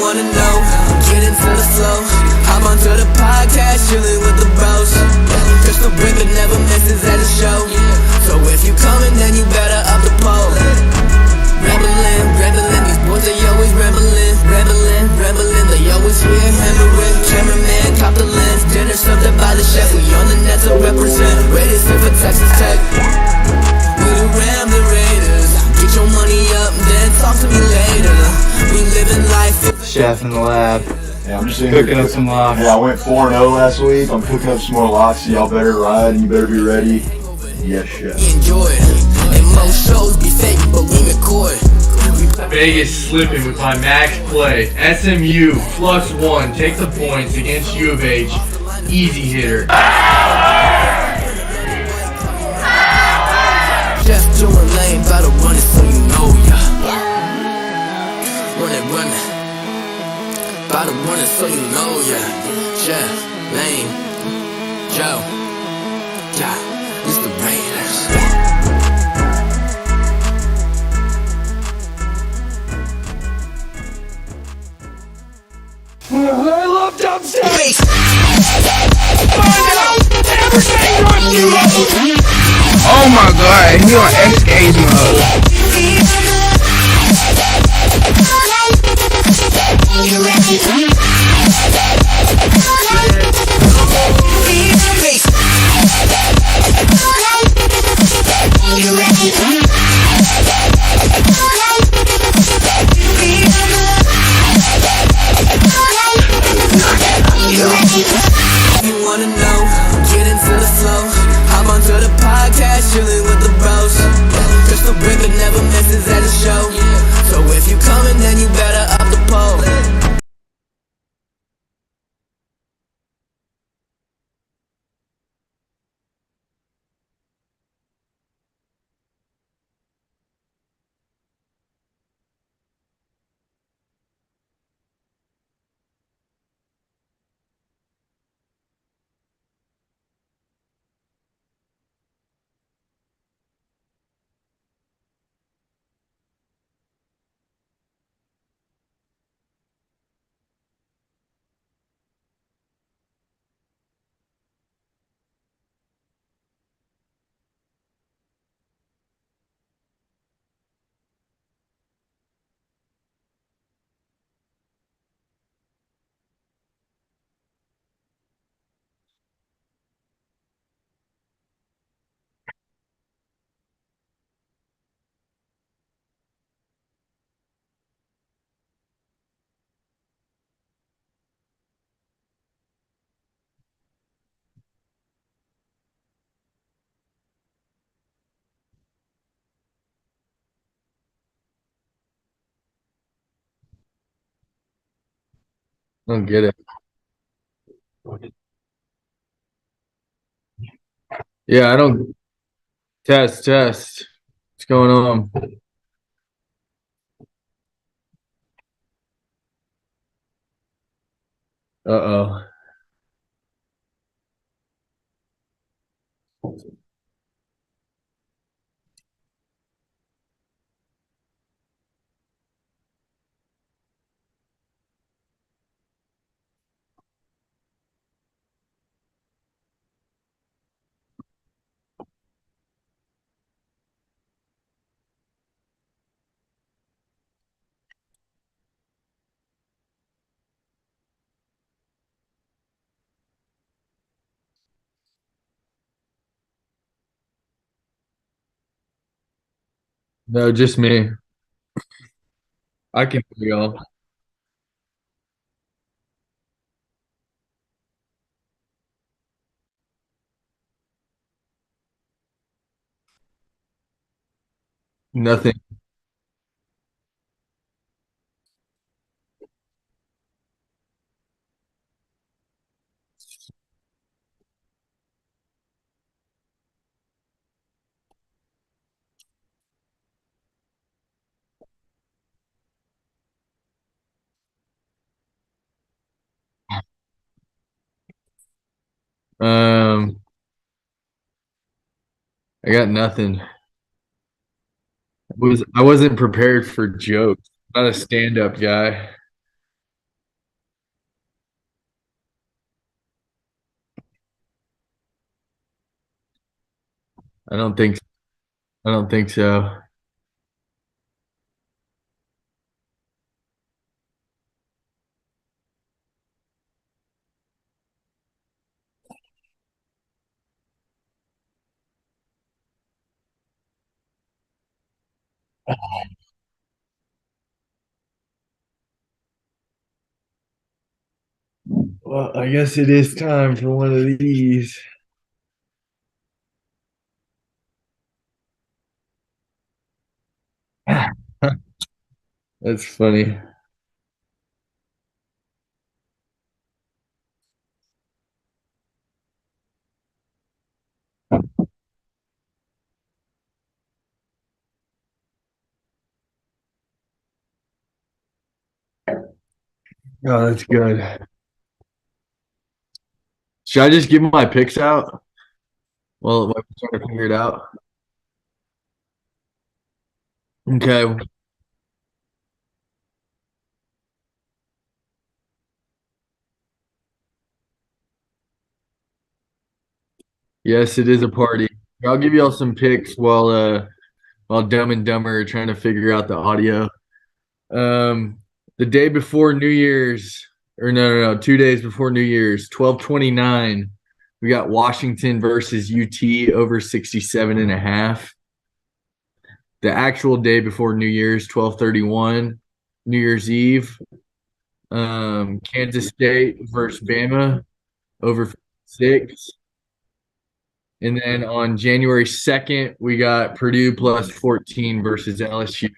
wanna know, get into the flow. I'm onto the podcast, chilling with the bros. Crystal Brick never misses at a show. So if you coming, then you better up the pole. Rambling, these boys they always rambling. They always here hammering. Cameraman, cop the lens. Dinner served up by the chef. We on the net to represent. Raiders here for Texas Tech. We the Ramblin Raiders. Get your money up, then talk to me later. We living life. Chef in the lab. Yeah, I'm just cooking up some locks. Yeah, I went 4-0 last week. I'm cooking up some more locks, so y'all better ride and you better be ready. Yes, chef. Enjoy it. And most shows be fake, but we record. Vegas slipping with my max play. SMU +1. Take the points against U of H. Easy hitter. Just doing lane, about to run it so you know ya. Run it. About to run it so you know ya. Jeff, Lane, Joe. Yeah, it's the Raiders. I love dubstep. Oh my god, he on X-Gaze mode. You wanna know, get into the flow. I'm onto the podcast, chilling with the bros. Crystal Brick never misses at a show. So if you coming, then you better up the pole. I don't get it. Yeah, I don't. Test. What's going on? Uh-oh. No, just me. I can hear y'all. Nothing. Um, I got nothing. I wasn't prepared for jokes. Not a stand-up guy. I don't think I don't think so. Well, I guess it is time for one of these. That's funny. Oh, that's good. Should I just give my picks out? Well, I'm trying to figure it out. Okay. Yes, it is a party. I'll give y'all some picks while Dumb and Dumber are trying to figure out the audio. Um, the day before New Year's, or no, 2 days before New Year's, 12:29, we got Washington versus UT over 67 and a half. The actual day before New Year's, 12:31, New Year's Eve, Kansas State versus Bama over 6. And then on January 2nd, we got Purdue plus 14 versus LSU.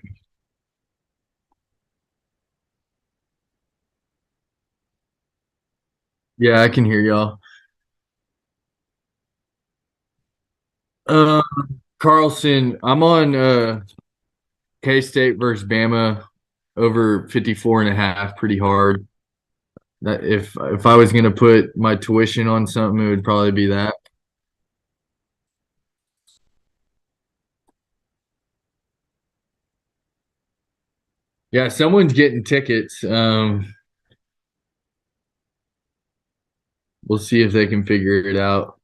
Yeah, I can hear y'all. Uh, Carlson, I'm on K-State versus Bama over 54 and a half pretty hard. That if I was gonna put my tuition on something, it would probably be that. Yeah, someone's getting tickets. We'll see if they can figure it out.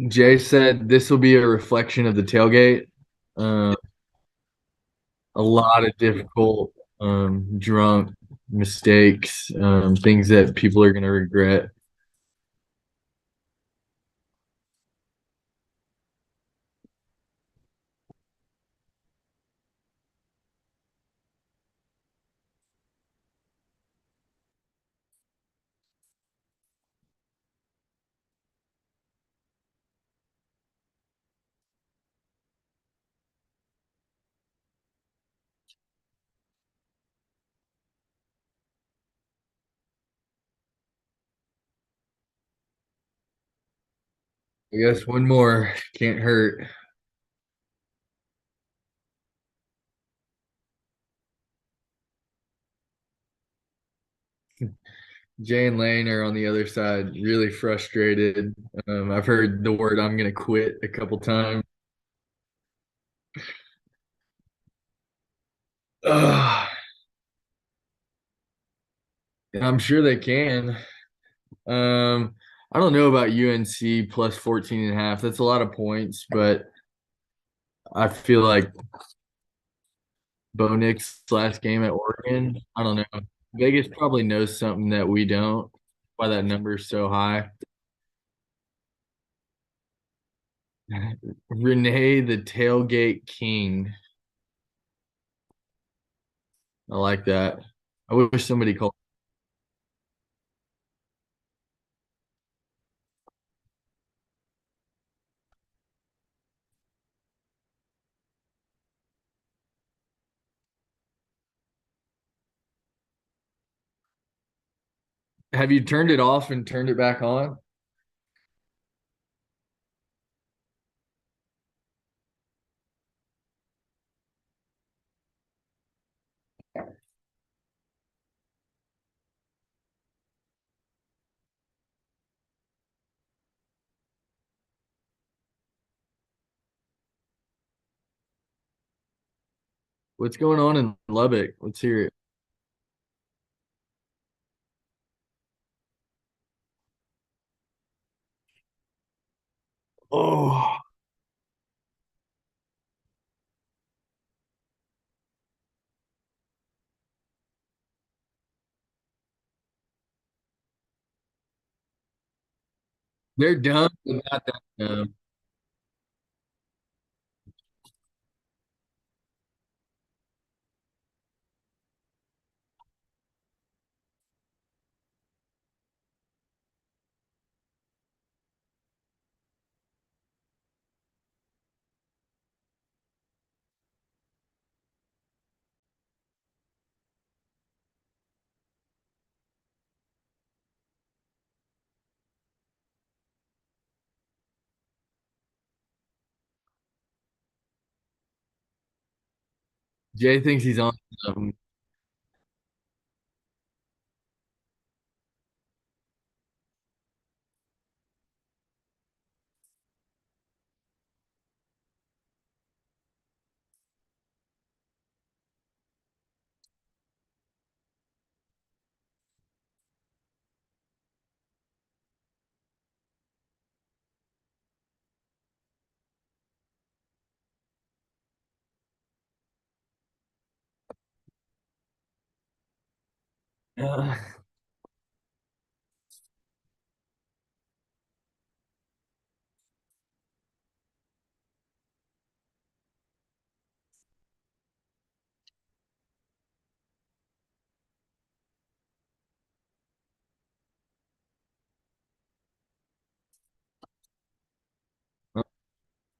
Jay said this will be a reflection of the tailgate. Uh, a lot of difficult, drunk mistakes, things that people are gonna regret. I guess one more can't hurt. Jay and Lane are on the other side, really frustrated. I've heard the word "I'm gonna quit" a couple times. Ugh. And I'm sure they can. I don't know about UNC plus 14 and a half. That's a lot of points, but I feel like Bo Nix's last game at Oregon, I don't know. Vegas probably knows something that we don't. Why that number is so high. Renee, the tailgate king. I like that. I wish somebody called. Have you turned it off and turned it back on? What's going on in Lubbock? Let's hear it. Oh, they're dumb, but not that dumb. Jay thinks he's on something. Uh,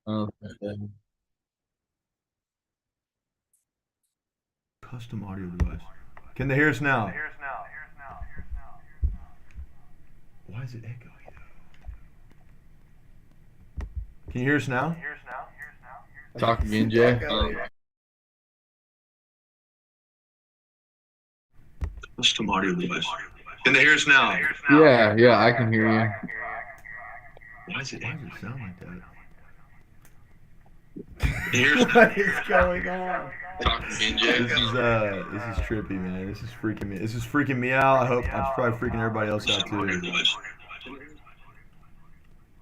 okay. Custom audio device. Can they hear us now? Why is it echoing? Can you hear us now? Talk again, Jay. Custom audio device. Can they hear us now? Yeah, I can hear you. Why does it ever sound like that? What is going on? This is trippy, man. This is freaking me. This is freaking me out. I hope I'm probably freaking everybody else out too.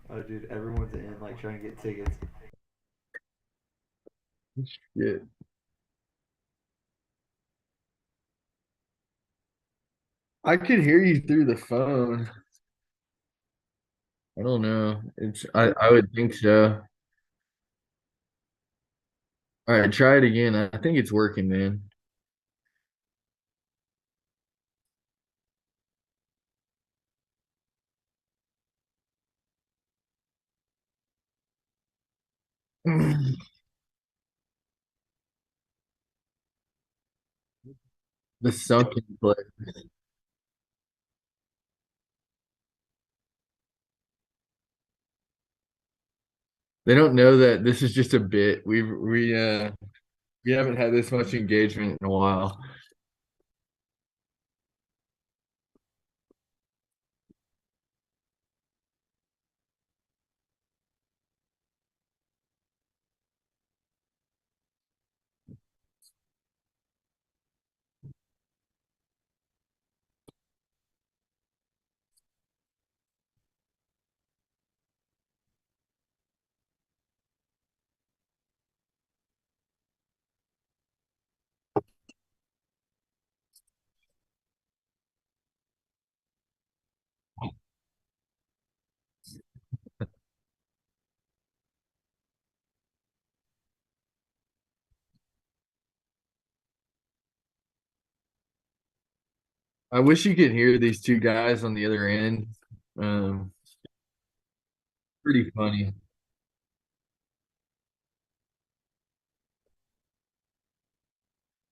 Oh, dude, everyone's in like trying to get tickets. Yeah. I could hear you through the phone. I don't know. I would think so. All right, try it again. I think it's working, man. The sunken place. They don't know that this is just a bit. We haven't had this much engagement in a while. I wish you could hear these two guys on the other end. Um, Pretty funny.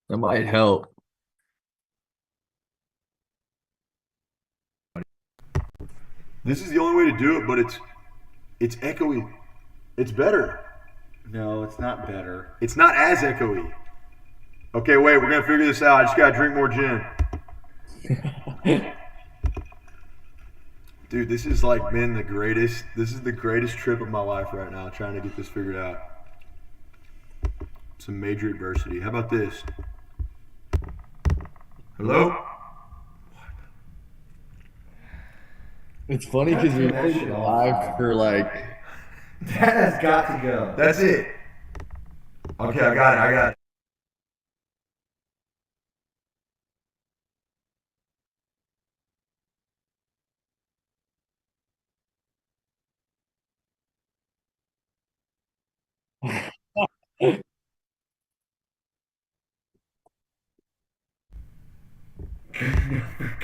That might help. This is the only way to do it, but it's echoey. It's better. No, it's not better. It's not as echoey. Okay, wait, we're gonna figure this out. I just gotta drink more gin. Dude, this is like been the greatest. This is the greatest trip of my life right now, trying to get this figured out. some major adversity. How about this? Hello? It's funny because we That shit off. live for like That has got to go. That's it. Okay, I got it.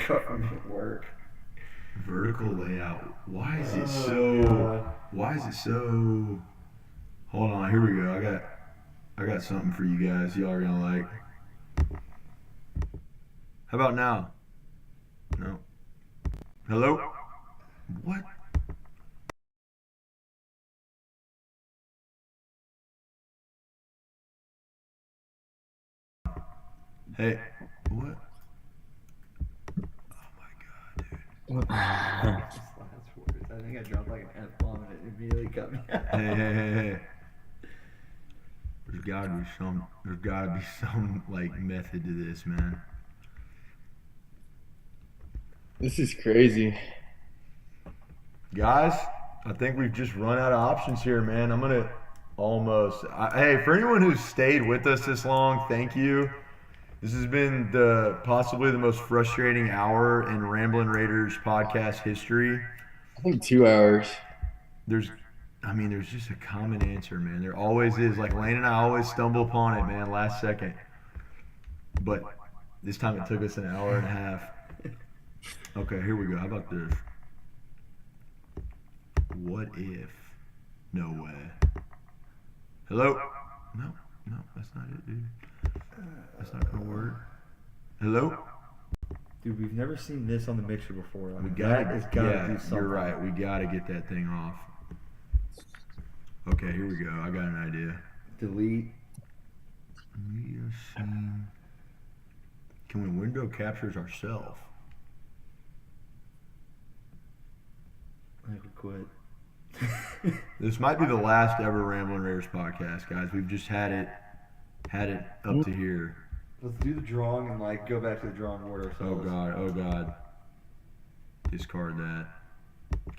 Government work. Vertical layout. Why is it Oh, so? God. Why is it so? Hold on, here we go. I got something for you guys. Y'all are gonna like. How about now? No. Hello? What? Hey. What? Oh my god, dude. Last words. I think I dropped like an F-bomb and it immediately cut me out. Hey. There's gotta be some like method to this, man. this is crazy. Guys, I think we've just run out of options here, man. I'm gonna hey, for anyone who's stayed with us this long, thank you. This has been possibly the most frustrating hour in Ramblin Raiders podcast history. I think 2 hours. There's just a common answer, man. There always is. Like Lane and I always stumble upon it, man, last second. But this time it took us an hour and a half. Okay, here we go. How about this? What if? No way. Hello? No, that's not it, dude. That's not gonna work. Hello? Dude, we've never seen this on the mixer before. We gotta do something. You're right. We gotta get that thing off. Okay, here we go. I got an idea. Delete. Media scene. Can we window captures ourselves? I could quit. This might be the last ever Ramblin' Raiders podcast, guys. We've just had it up to here. Let's do the drawing and like go back to the drawing board ourselves. Oh god. Discard that.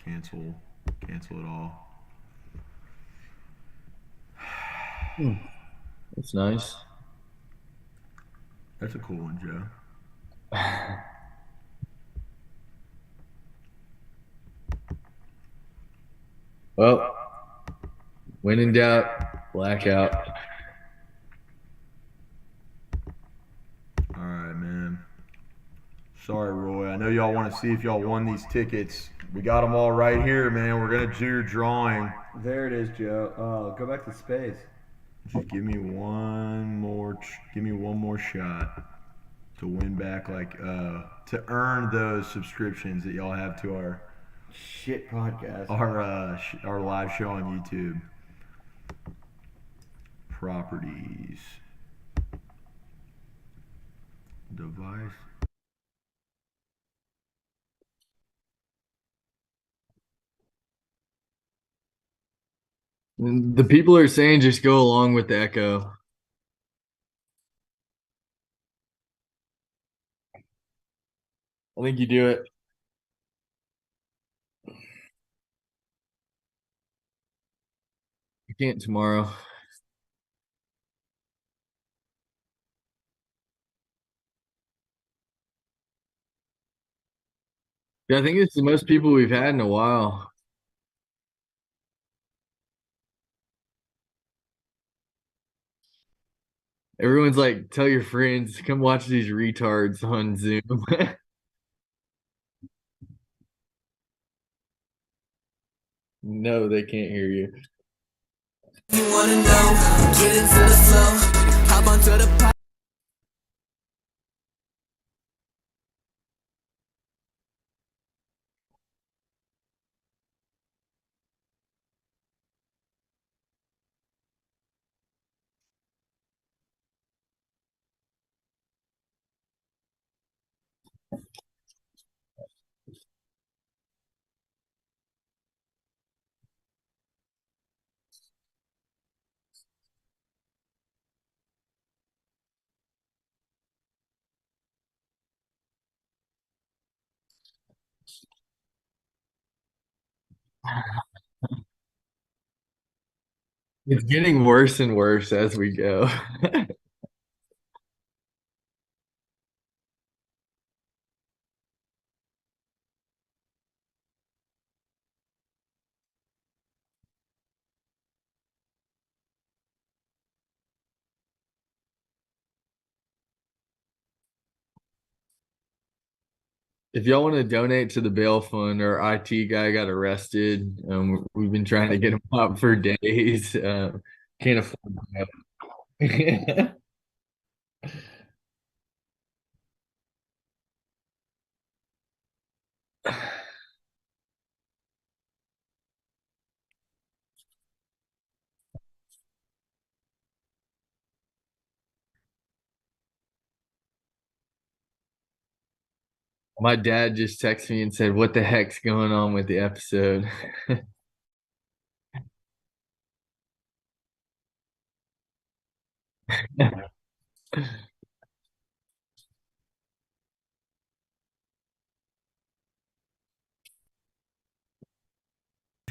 Cancel it all. That's nice. That's a cool one, Joe. Well, when in doubt, blackout. All right, man. Sorry, Roy. I know y'all want to see if y'all won these tickets. We got them all right here, man. We're gonna do your drawing. There it is, Joe. Oh, go back to space. Just give me one more shot to win back, to earn those subscriptions that y'all have to our Shit podcast. our live show on YouTube. Properties. Device. The people are saying just go along with the echo. I think you do it. You can't tomorrow. Yeah, I think it's the most people we've had in a while. Everyone's like, tell your friends, come watch these retards on Zoom. No, they can't hear you. You wanna know? Get into the flow. Hop onto the pot. It's getting worse and worse as we go. If y'all want to donate to the bail fund, our IT guy got arrested. We've been trying to get him out for days. Can't afford that. My dad just texted me and said, "What the heck's going on with the episode?"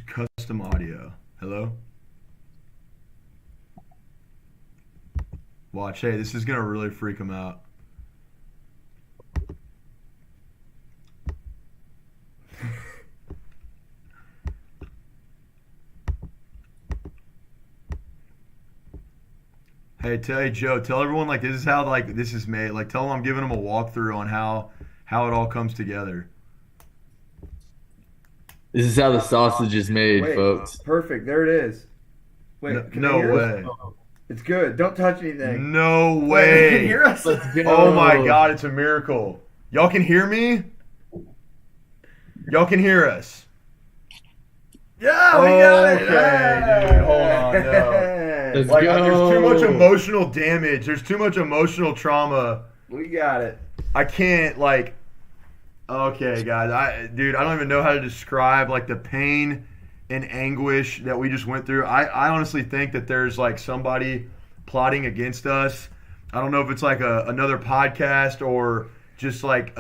Custom audio. Hello? Watch. Hey, this is going to really freak him out. Hey Joe, tell everyone like this is how like this is made. Like tell them I'm giving them a walkthrough on how it all comes together. This is how the sausage is made, Wait, folks. perfect. There it is. Wait, No, can no they hear way. us? It's good. Don't touch anything. No Wait, way. they can hear us. Let's go. Oh my God, it's a miracle. Y'all can hear me? Y'all can hear us. Yeah, we got it. Okay, dude, hold on, no. Let's Like go. there's too much emotional damage. There's too much emotional trauma. We got it. I can't like. Okay, guys, I don't even know how to describe like the pain and anguish that we just went through. I honestly think that there's like somebody plotting against us. I don't know if it's like another podcast or just like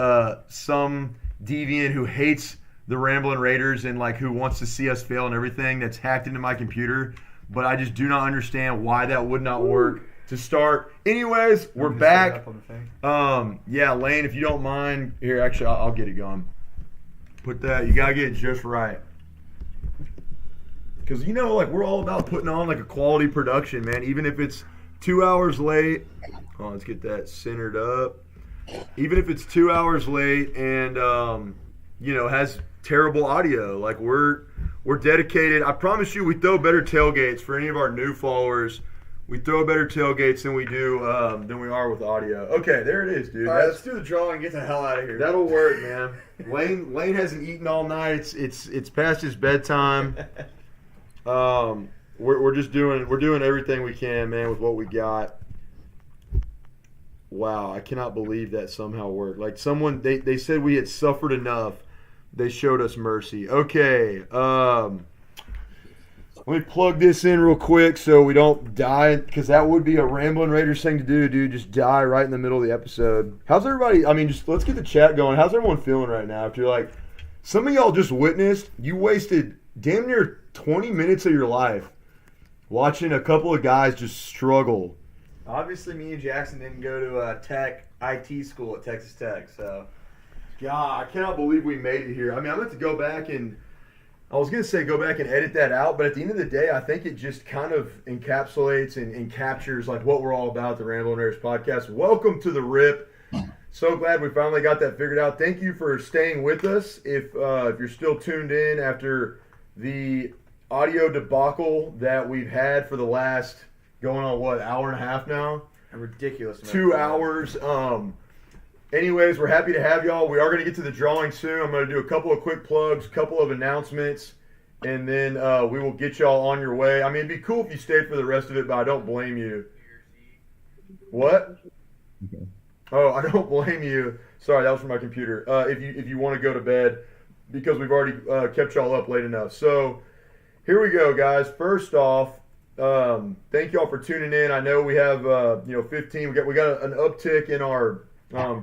some deviant who hates the Ramblin Raiders and like who wants to see us fail and everything that's hacked into my computer. But I just do not understand why that would not work to start. Anyways, we're back. Yeah, Lane, if you don't mind, here, actually, I'll get it going. Put that, you gotta get it just right. Because, you know, like, we're all about putting on, like, a quality production, man. Even if it's 2 hours late. Oh, let's get that centered up. Even if it's 2 hours late and, you know, has terrible audio. Like, we're dedicated. I promise you we throw better tailgates for any of our new followers. We throw better tailgates than we are with audio. Okay, there it is, dude. All right, let's do the draw and get the hell out of here. That'll work, man. Lane hasn't eaten all night. It's past his bedtime. We're doing everything we can, man, with what we got. Wow, I cannot believe that somehow worked. Like someone they said we had suffered enough. They showed us mercy. Okay. Let me plug this in real quick so we don't die, because that would be a Ramblin Raiders thing to do, dude. Just die right in the middle of the episode. How's everybody? I mean, just let's get the chat going. How's everyone feeling right now? After like, some of y'all just witnessed, you wasted damn near 20 minutes of your life watching a couple of guys just struggle. Obviously, me and Jackson didn't go to tech IT school at Texas Tech, so. God, I cannot believe we made it here. I mean, I'm going to go back and edit that out, but at the end of the day, I think it just kind of encapsulates and captures like what we're all about, the Ramblin Raiders podcast. Welcome to the RIP. So glad we finally got that figured out. Thank you for staying with us. If you're still tuned in after the audio debacle that we've had for the last going on hour and a half now? A ridiculous. 2 hours. Anyways, we're happy to have y'all. We are going to get to the drawing soon. I'm going to do a couple of quick plugs, a couple of announcements, and then we will get y'all on your way. I mean, it'd be cool if you stayed for the rest of it, but I don't blame you. What? Okay. Oh, I don't blame you. Sorry, that was from my computer. If you want to go to bed, because we've already kept y'all up late enough. So here we go, guys. First off, thank y'all for tuning in. I know we have 15. We got an uptick in our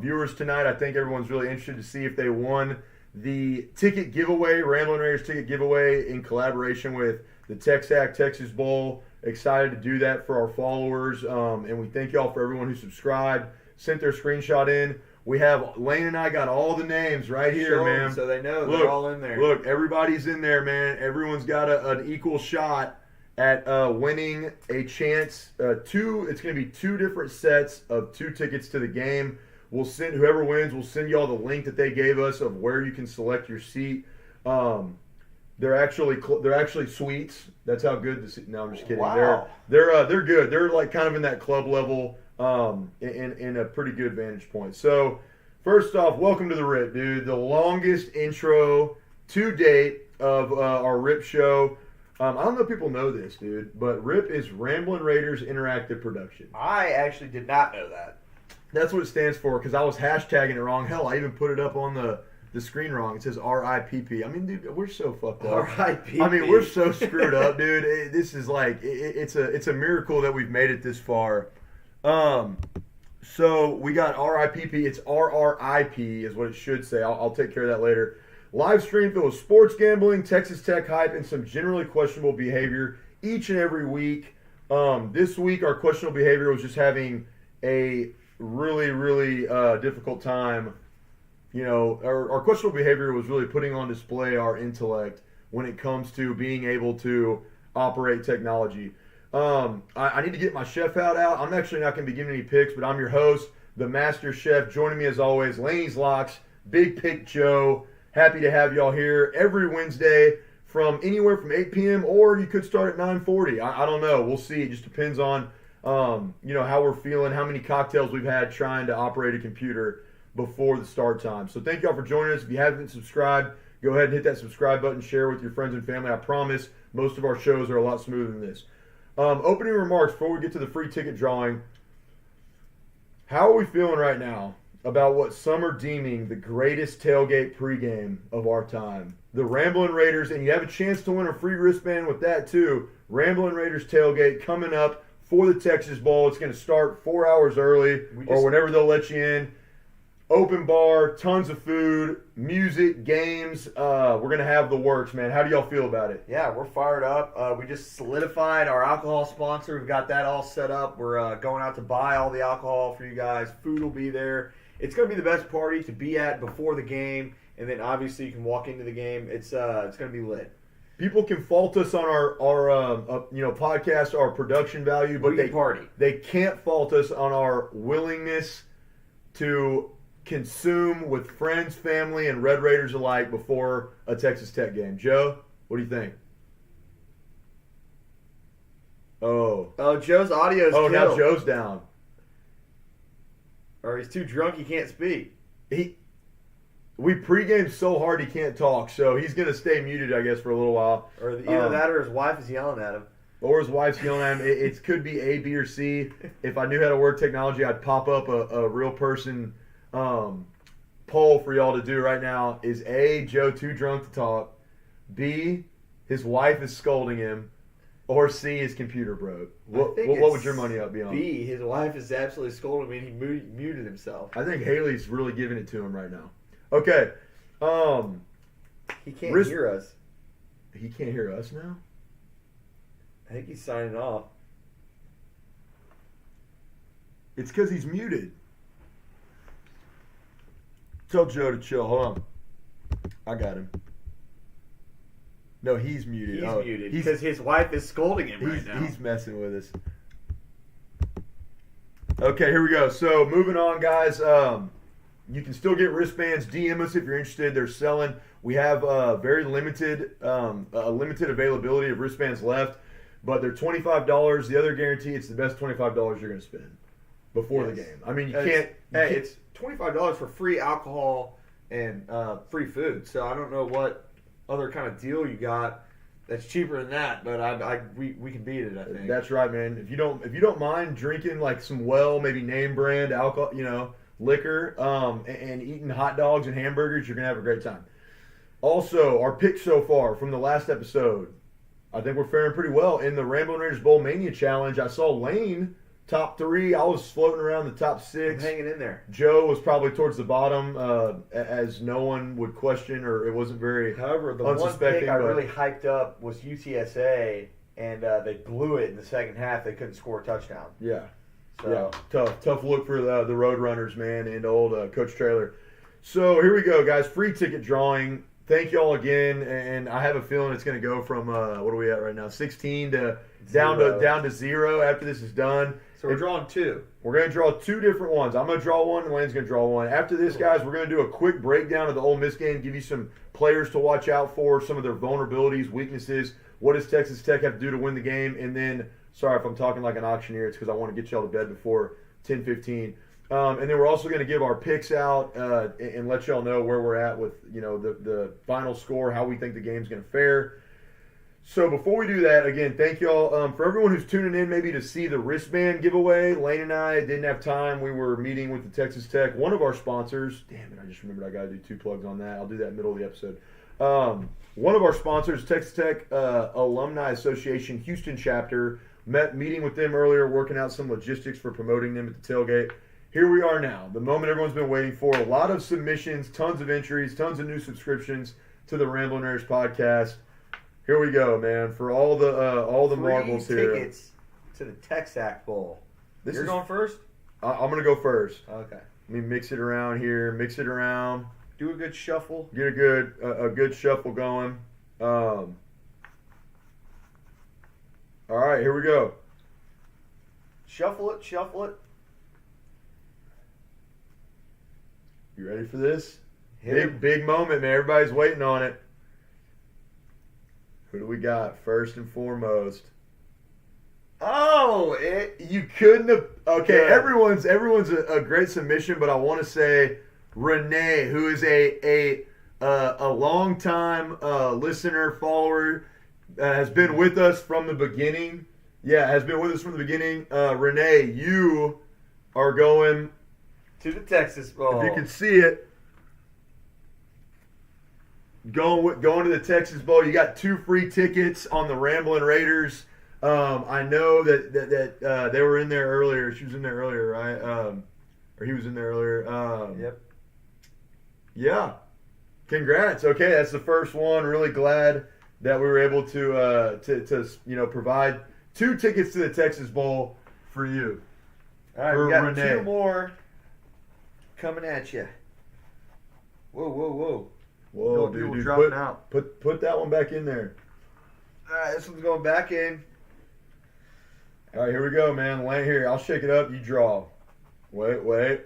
viewers tonight. I think everyone's really interested to see if they won the ticket giveaway, Ramblin Raiders ticket giveaway in collaboration with the Texac Texas Bowl. Excited to do that for our followers, and we thank y'all for everyone who subscribed, sent their screenshot in. We have Lane and I got all the names right here, Show 'em man. so they know Look, they're all in there. Look, everybody's in there, man. Everyone's got an equal shot at winning a chance. It's going to be 2 different sets of 2 tickets to the game. We'll send whoever wins. We'll send y'all the link that they gave us of where you can select your seat. They're actually suites. That's how good the seat. No, I'm just kidding. Wow. They're good. They're like kind of in that club level, in a pretty good vantage point. So, first off, welcome to the RIP, dude. The longest intro to date of our RIP show. I don't know if people know this, dude, but RIP is Ramblin Raiders Interactive Production. I actually did not know that. That's what it stands for, because I was hashtagging it wrong. Hell, I even put it up on the screen wrong. It says RIPP. I mean, dude, we're so fucked up. RIPP. I mean, we're so screwed up, dude. This is like, it's a miracle that we've made it this far. So we got RIPP. It's RRIP is what it should say. I'll take care of that later. Live stream filled with sports gambling, Texas Tech hype, and some generally questionable behavior each and every week. This week, our questionable behavior was just having a really, really difficult time. You know, our questionable behavior was really putting on display our intellect when it comes to being able to operate technology. I need to get my chef out. I'm actually not going to be giving any picks, but I'm your host, the master chef. Joining me as always, Laney's Locks, Big Pick Joe. Happy to have y'all here every Wednesday from anywhere from 8 p.m. or you could start at 9:40. I don't know. We'll see. It just depends on how we're feeling, how many cocktails we've had trying to operate a computer before the start time. So thank y'all for joining us. If you haven't subscribed, go ahead and hit that subscribe button, share with your friends and family. I promise most of our shows are a lot smoother than this. Opening remarks before we get to the free ticket drawing. How are we feeling right now about what some are deeming the greatest tailgate pregame of our time? The Ramblin Raiders, and you have a chance to win a free wristband with that too. Ramblin Raiders tailgate coming up for the Texas Bowl. It's going to start 4 hours early or whenever they'll let you in. Open bar, tons of food, music, games. We're going to have the works, man. How do y'all feel about it? Yeah, we're fired up. We just solidified our alcohol sponsor. We've got that all set up. We're going out to buy all the alcohol for you guys. Food will be there. It's going to be the best party to be at before the game, and then obviously you can walk into the game. It's going to be lit. People can fault us on our podcast, our production value, but they can't fault us on our willingness to consume with friends, family, and Red Raiders alike before a Texas Tech game. Joe, what do you think? Oh, Joe's audio's killed. Now Joe's down. Or he's too drunk he can't speak. We pregame so hard he can't talk, so he's going to stay muted, I guess, for a little while. Or either that or his wife is yelling at him. Or his wife's yelling at him. It could be A, B, or C. If I knew how to work technology, I'd pop up a real person poll for y'all to do right now. Is A, Joe too drunk to talk? B, his wife is scolding him? Or C, his computer broke? What would your money up be on? B, his wife is absolutely scolding me and he muted himself. I think Haley's really giving it to him right now. Okay. He can't hear us. He can't hear us now? I think he's signing off. It's because he's muted. Tell Joe to chill. Hold on. I got him. No, he's muted. He's muted because his wife is scolding him right now. He's messing with us. Okay, here we go. So, moving on, guys. You can still get wristbands. DM us if you're interested. They're selling. We have very limited availability of wristbands left, but they're $25. The other guarantee, it's the best $25 you're going to spend before the game. I mean, you can't. It's $25 for free alcohol and free food. So I don't know what other kind of deal you got that's cheaper than that, but we can beat it. I think that's right, man. If you don't mind drinking like some maybe name brand alcohol, liquor, and eating hot dogs and hamburgers, you're gonna have a great time. Also, our picks so far from the last episode, I think we're faring pretty well in the Ramblin Raiders Bowl Mania Challenge. I saw Lane top 3. I was floating around the top 6. Hanging in there. Joe was probably towards the bottom, as no one would question, or it wasn't very However, the one unsuspecting. pick I but- really hyped up was UTSA, and they blew it in the second half. They couldn't score a touchdown. Yeah. So Yeah, tough look for the Road Runners, man, and old Coach Traylor. So here we go, guys. Free ticket drawing. Thank you all again, and I have a feeling it's going to go from what are we at right now? 16 to down to 0 after this is done. So we're drawing 2. We're going to draw 2 different ones. I'm going to draw one, and Lane's going to draw one. After this, guys, we're going to do a quick breakdown of the Ole Miss game, give you some players to watch out for, some of their vulnerabilities, weaknesses. What does Texas Tech have to do to win the game? And then, sorry if I'm talking like an auctioneer, it's because I want to get y'all to bed before 10:15. And then we're also going to give our picks out and let y'all know where we're at with the final score, how we think the game's going to fare. So before we do that, again, thank y'all for everyone who's tuning in maybe to see the wristband giveaway. Lane and I didn't have time. We were meeting with the Texas Tech, one of our sponsors. Damn it, I just remembered I got to do 2 plugs on that. I'll do that in the middle of the episode. One of our sponsors, Texas Tech Alumni Association Houston chapter, meeting with them earlier, working out some logistics for promoting them at the tailgate. Here we are now, the moment everyone's been waiting for. A lot of submissions, tons of entries, tons of new subscriptions to the Ramblin Raiders podcast. Here we go, man, for all the marbles here. Tickets to the Texac Bowl. You're going first? I'm going to go first. Okay. Let me mix it around here, mix it around. Do a good shuffle. Get a good shuffle going. All right, here we go. Shuffle it, shuffle it. You ready for this? Hit it. Big moment, man. Everybody's waiting on it. Who do we got first and foremost? Oh, You couldn't have. Okay, Yeah. everyone's a great submission, but I want to say Renee, who is a long time listener, follower, has been with us from the beginning. Yeah, has been with us from the beginning. Renee, you are going. to the Texas Bowl. If you can see it, going to the Texas Bowl. You got 2 free tickets on the Ramblin Raiders. I know that they were in there earlier. She was in there earlier, right? Or he was in there earlier. Yep. Yeah. Congrats. Okay, that's the first one. Really glad that we were able to provide 2 tickets to the Texas Bowl for you. All right, For we got Renee. 2 more coming at you. Whoa. Whoa, No, dude, people dropping out. Put that one back in there. All right, this one's going back in. All right, here we go, man. Lane, here, I'll shake it up. You draw. Wait.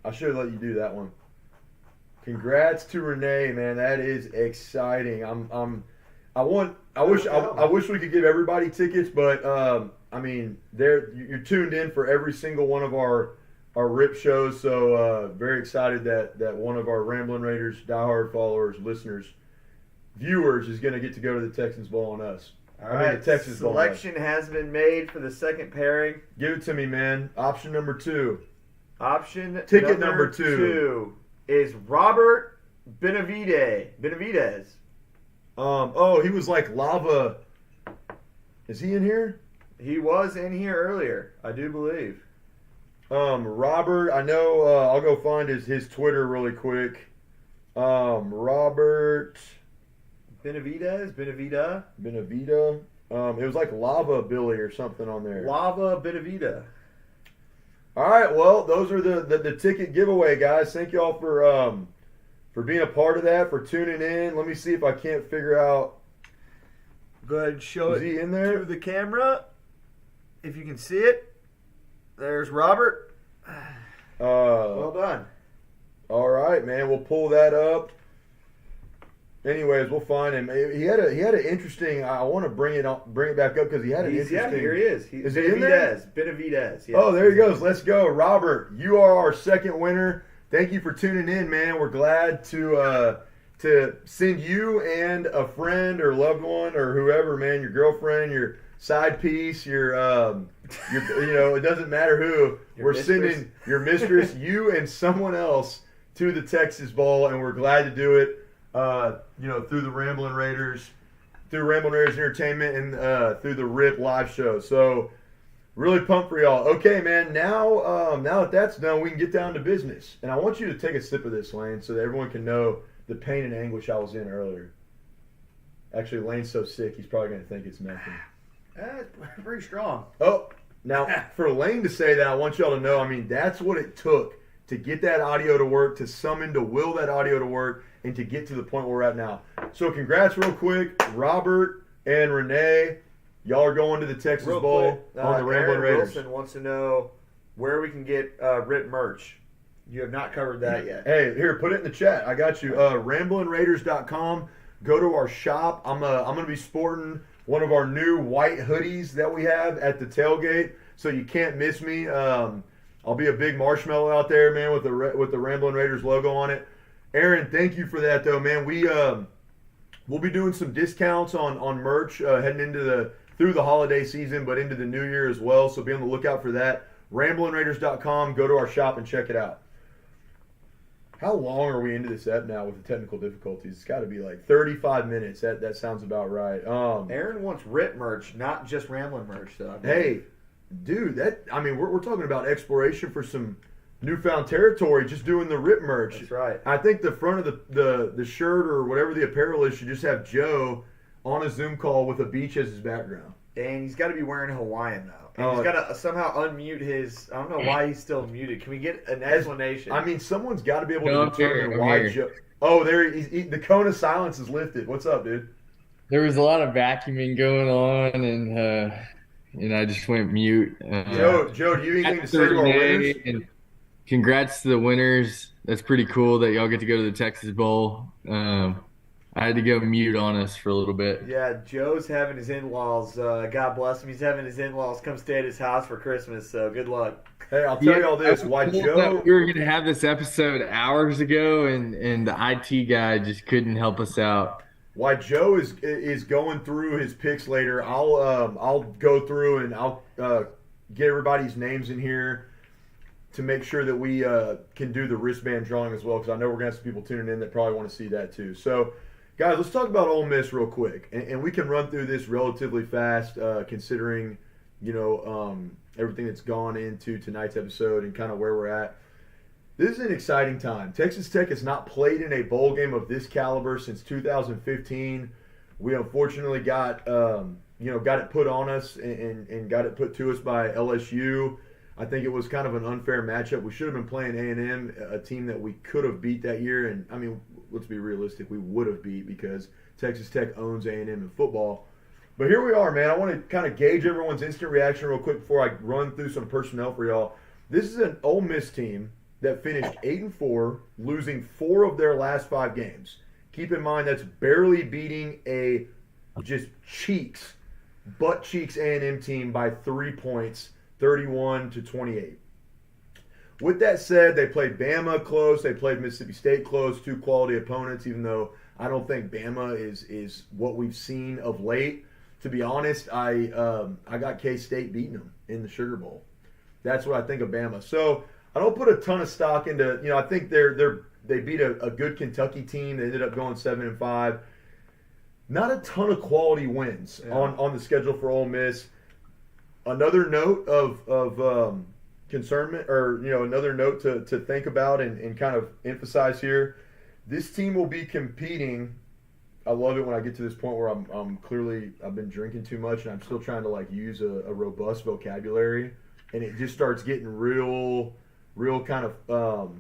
I should have let you do that one. Congrats to Renee, man. That is exciting. I wish we could give everybody tickets, but I mean, you're tuned in for every single one of our RIP shows. So very excited that one of our Ramblin Raiders diehard followers, listeners, viewers is going to get to go to the Texans Bowl on us. All right, the Texas Bowl on us. selection has been made for the second pairing. Give it to me, man. Option number 2. Option Ticket number two. is Robert Benavidez. He was like lava. Is he in here? He was in here earlier, I do believe. Robert, I know. I'll go find his Twitter really quick. Robert Benavida. Benavida. It was like Lava Billy or something on there. Lava Benavida. All right, well, those are the ticket giveaway, guys. Thank y'all for being a part of that, for tuning in. Let me see if I can't figure out. Go ahead and show Is it he in there? to the camera. If you can see it. There's Robert. Well done. All right, man. We'll pull that up. Anyways, we'll find him. He had an interesting. I want to bring it back up because he had an interesting. Yeah, here he is. Is he in there? Benavidez. Yes. Oh, there he goes. Let's go, Robert. You are our second winner. Thank you for tuning in, man. We're glad to send you and a friend or loved one or whoever, man, your girlfriend, your side piece, your it doesn't matter who. We're mistress. sending your mistress, you and someone else to the Texas Bowl, and we're glad to do it. Through the Ramblin Raiders, through Ramblin Raiders Entertainment, and through the RIP live show. So, Really pumped for y'all. Okay, man. Now that that's done, we can get down to business. And I want you to take a sip of this, Lane, so that everyone can know the pain and anguish I was in earlier. Actually, Lane's so sick, he's probably going to think it's nothing. It's pretty strong. Oh, now for Lane to say that, I want y'all to know, I mean, that's what it took to get that audio to work, to summon, to will that audio to work, and to get to the point where we're at now. So congrats real quick, Robert and Renee. Y'all are going to the Texas Real Bowl quick, on the Ramblin Aaron Raiders. Wilson wants to know where we can get RRIP merch. You have not covered that yet. Hey, here, put it in the chat. I got you. RamblinRaiders.com. Go to our shop. I'm gonna be sporting one of our new white hoodies that we have at the tailgate, so you can't miss me. I'll be a big marshmallow out there, man, with the Ramblin Raiders logo on it. Aaron, thank you for that, though, man. We'll be doing some discounts on merch heading into through the holiday season, but into the new year as well. So be on the lookout for that. RamblinRaiders.com. Go to our shop and check it out. How long are we into this app now with the technical difficulties? It's got to be like 35 minutes. That sounds about right. Aaron wants RRIP merch, not just Ramblin merch, though. Hey, dude, we're talking about exploration for some newfound territory. Just doing the RRIP merch. That's right. I think the front of the shirt or whatever the apparel is should just have Joe on a Zoom call with a beach as his background. And he's got to be wearing Hawaiian, though. And he's got to somehow unmute his. I don't know why he's still muted. Can we get an explanation? I mean, someone's got to be able No, to determine I'm why here. Joe. Oh, the cone of silence is lifted. What's up, dude? There was a lot of vacuuming going on, and I just went mute. Joe, do you have anything to say to our winners? And congrats to the winners. That's pretty cool that y'all get to go to the Texas Bowl. I had to go mute on us for a little bit. Yeah, Joe's having his in-laws. God bless him. He's having his in-laws come stay at his house for Christmas. So good luck. Hey, I'll tell you all this. Why Joe? We were gonna have this episode hours ago, and the IT guy just couldn't help us out. Why Joe is going through his picks later. I'll go through and I'll get everybody's names in here to make sure that we can do the wristband drawing as well, because I know we're gonna have some people tuning in that probably want to see that too. So, guys, let's talk about Ole Miss real quick, and we can run through this relatively fast, considering everything that's gone into tonight's episode and kind of where we're at. This is an exciting time. Texas Tech has not played in a bowl game of this caliber since 2015. We unfortunately got it put on us and got it put to us by LSU. I think it was kind of an unfair matchup. We should have been playing A&M, a team that we could have beat that year. And, I mean, let's be realistic. We would have beat because Texas Tech owns A&M in football. But here we are, man. I want to kind of gauge everyone's instant reaction real quick before I run through some personnel for y'all. This is an Ole Miss team that finished 8-4, losing 4 of their last 5 games. Keep in mind that's barely beating a just butt cheeks A&M team by 3 points, 31-28. With that said, they played Bama close. They played Mississippi State close, 2 quality opponents, even though I don't think Bama is what we've seen of late. To be honest, I got K-State beating them in the Sugar Bowl. That's what I think of Bama. So I don't put a ton of stock into, I think they beat a good Kentucky team. They ended up going 7-5. Not a ton of quality wins on the schedule for Ole Miss. Another note of concernment, or another note to think about and kind of emphasize here. This team will be competing. I love it when I get to this point where I've been drinking too much and I'm still trying to use a robust vocabulary, and it just starts getting real kind of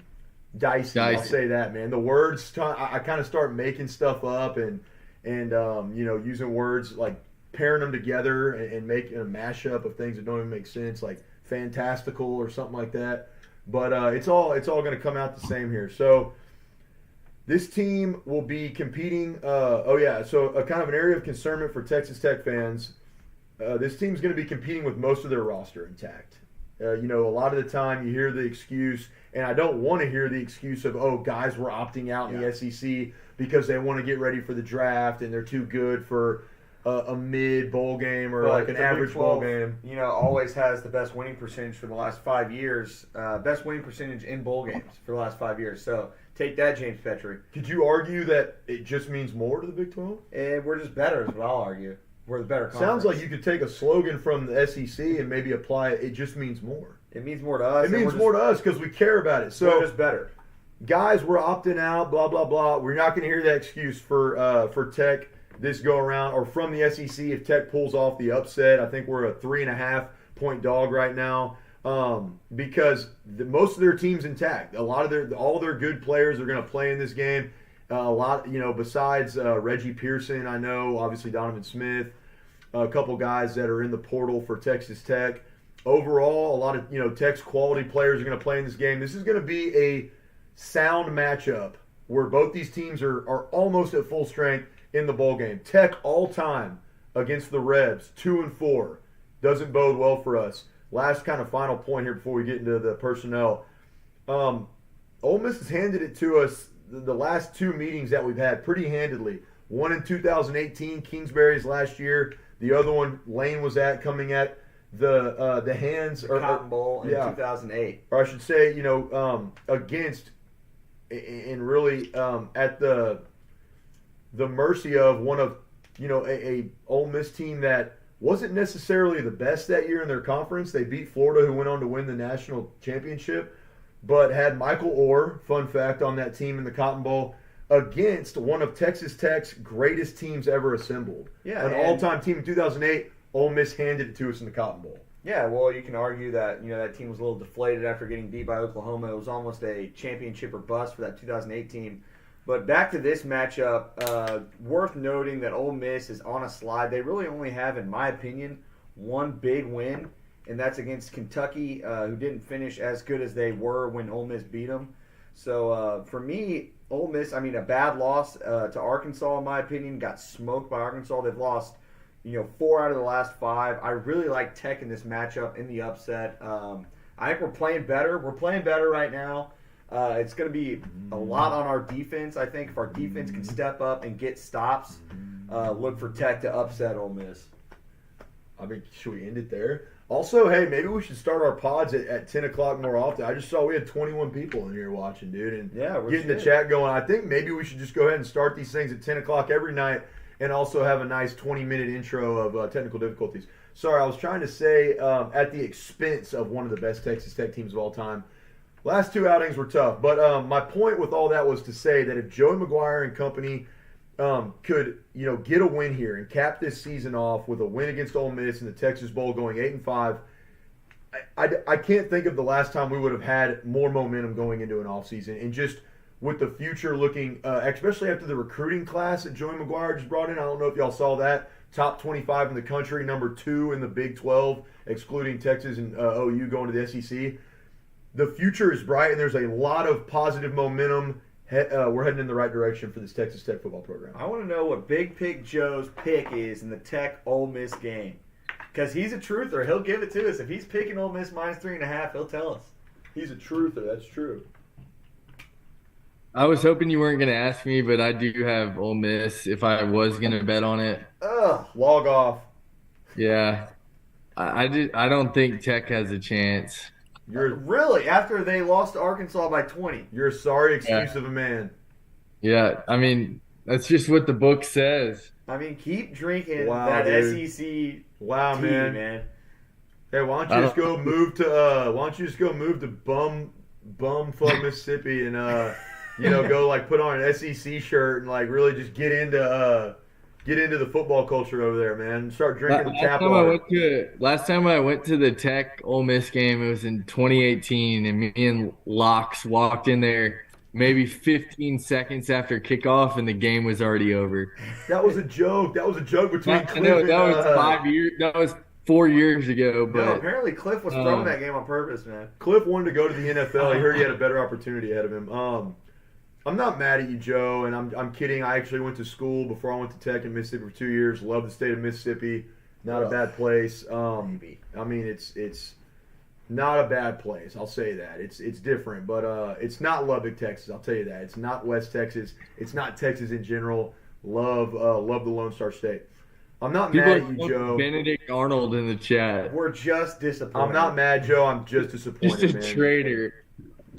dicey. I'll say that, man. The words, I kind of start making stuff up and using words like pairing them together and making a mashup of things that don't even make sense, like fantastical or something like that. But it's all going to come out the same here. So this team will be competing. So a kind of an area of concernment for Texas Tech fans. This team's going to be competing with most of their roster intact. A lot of the time you hear the excuse, and I don't want to hear the excuse of, guys were opting out in the SEC because they want to get ready for the draft and they're too good for a mid bowl game or like an average bowl game. Always has the best winning percentage for the last 5 years. Best winning percentage in bowl games for the last 5 years. So take that, James Petrie. Could you argue that it just means more to the Big 12? We're just better is what I'll argue. We're the better conference. Sounds like you could take a slogan from the SEC and maybe apply it. It just means more. It means more to us. It means more to us because we care about it. So we're just better. Guys, we're opting out, blah, blah, blah. We're not going to hear that excuse for Tech this go around or from the SEC if Tech pulls off the upset. I think we're a 3.5-point dog right now because most of their team's intact. All their good players are going to play in this game. A lot, besides Reggie Pearson, I know, obviously Donovan Smith, a couple guys that are in the portal for Texas Tech. Overall, a lot of, Tech's quality players are going to play in this game. This is going to be a sound matchup where both these teams are almost at full strength in the bowl game. Tech all time against the Rebs, 2-4, doesn't bode well for us. Last kind of final point here before we get into the personnel. Ole Miss has handed it to us the last two meetings that we've had pretty handedly. One in 2018, Kingsbury's last year. The other one Lane was coming at the hands or Cotton Bowl in 2008, or I should say, against and really at the mercy of one of a Ole Miss team that wasn't necessarily the best that year in their conference. They beat Florida, who went on to win the national championship, but had Michael Orr, fun fact, on that team in the Cotton Bowl against one of Texas Tech's greatest teams ever assembled. Yeah, an all-time team in 2008. Ole Miss handed it to us in the Cotton Bowl. Yeah, well, you can argue that that team was a little deflated after getting beat by Oklahoma. It was almost a championship or bust for that 2008 team. But back to this matchup, worth noting that Ole Miss is on a slide. They really only have, in my opinion, one big win, and that's against Kentucky, who didn't finish as good as they were when Ole Miss beat them. So for me, Ole Miss, a bad loss to Arkansas, in my opinion, got smoked by Arkansas. They've lost 4 out of the last 5. I really like Tech in this matchup in the upset. I think we're playing better. We're playing better right now. It's going to be a lot on our defense. I think if our defense can step up and get stops, look for Tech to upset Ole Miss. Should we end it there? Also, hey, maybe we should start our pods at 10 o'clock more often. I just saw we had 21 people in here watching, dude, and getting the chat going. I think maybe we should just go ahead and start these things at 10 o'clock every night and also have a nice 20-minute intro of technical difficulties. Sorry, I was trying to say at the expense of one of the best Texas Tech teams of all time. Last 2 outings were tough, but my point with all that was to say that if Joey McGuire and company could get a win here and cap this season off with a win against Ole Miss in the Texas Bowl going 8-5, I can't think of the last time we would have had more momentum going into an offseason. And just with the future looking, especially after the recruiting class that Joey McGuire just brought in, I don't know if y'all saw that, top 25 in the country, number 2 in the Big 12, excluding Texas and OU going to the SEC. The future is bright, and there's a lot of positive momentum. We're heading in the right direction for this Texas Tech football program. I want to know what Big Pig Joe's pick is in the Tech Ole Miss game. Because he's a truther. He'll give it to us. If he's picking Ole Miss -3.5, he'll tell us. He's a truther. That's true. I was hoping you weren't going to ask me, but I do have Ole Miss if I was going to bet on it. Ugh. Log off. Yeah. I don't think Tech has a chance. Really? After they lost to Arkansas by 20? You're a sorry excuse of a man. Yeah, that's just what the book says. Keep drinking Wow, that dude. SEC Wow, tea, man. Hey, why don't you just go move to bumfuck Mississippi and go put on an SEC shirt and really just get into the football culture over there, man. Start drinking the tap water. Last time I went to the Tech Ole Miss game, it was in 2018, and me and Locks walked in there maybe 15 seconds after kickoff, and the game was already over. That was a joke. That was a joke between Cliff that was 5 years. That was 4 years ago. But no, apparently Cliff was throwing that game on purpose, man. Cliff wanted to go to the NFL. He heard he had a better opportunity ahead of him. I'm not mad at you, Joe, and I'm kidding. I actually went to school before I went to Tech in Mississippi for 2 years. Love the state of Mississippi. Not a bad place. It's not a bad place. I'll say that. It's different, but it's not Lubbock, Texas. I'll tell you that. It's not West Texas. It's not Texas in general. Love the Lone Star State. I'm not mad at you, Joe. Benedict Arnold in the chat. We're just disappointed. I'm not mad, Joe. I'm just disappointed, Just a man. traitor.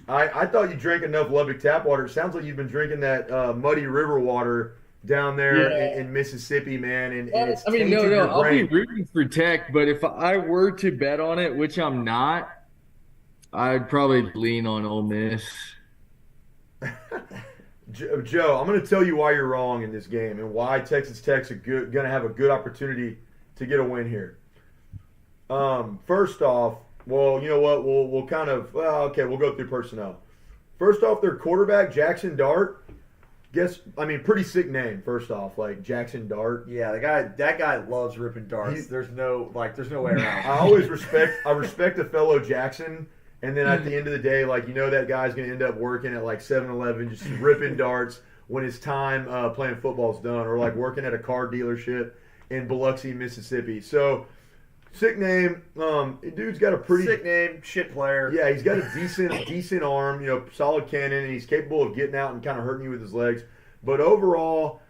I thought you drank enough Lubbock tap water. It sounds like you've been drinking that muddy river water down there Yeah. in Mississippi, man, and it's I mean, tainted your I'll be brain. rooting for Tech, but if I were to bet on it, which I'm not, I'd probably lean on Ole Miss. Joe, I'm going to tell you why you're wrong in this game and why Texas Tech's going to have a good opportunity to get a win here. First off, well, you know what? We'll kind of we'll go through personnel. First off, their quarterback Jackson Dart. Pretty sick name. First off, like Jackson Dart. Yeah, that guy loves ripping darts. There's no way around it. I always respect a fellow Jackson. And then at the end of the day, like, you know, that guy's going to end up working at like 7-Eleven, just ripping darts when his time playing football's done, or like working at a car dealership in Biloxi, Mississippi. So, sick name. Dude's got a pretty sick name, shit player. Yeah, he's got a decent arm, you know, solid cannon, and he's capable of getting out and kind of hurting you with his legs. But overall,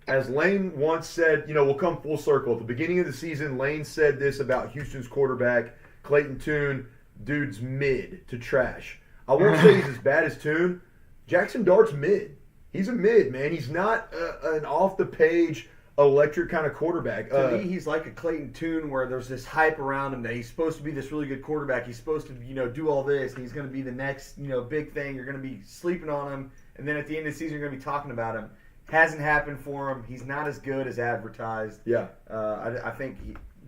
as Lane once said, you know, we'll come full circle. At the beginning of the season, Lane said this about Houston's quarterback, Clayton Tune. Dude's mid to trash. I won't say he's as bad as Tune. Jackson Dart's mid. He's a mid, man. He's not an off-the-page, electric kind of quarterback. To me, he's like a Clayton Tune where there's this hype around him that he's supposed to be this really good quarterback. He's supposed to, you know, do all this, and he's going to be the next, you know, big thing. You're going to be sleeping on him, and then at the end of the season, you're going to be talking about him. Hasn't happened for him. He's not as good as advertised. Yeah. I think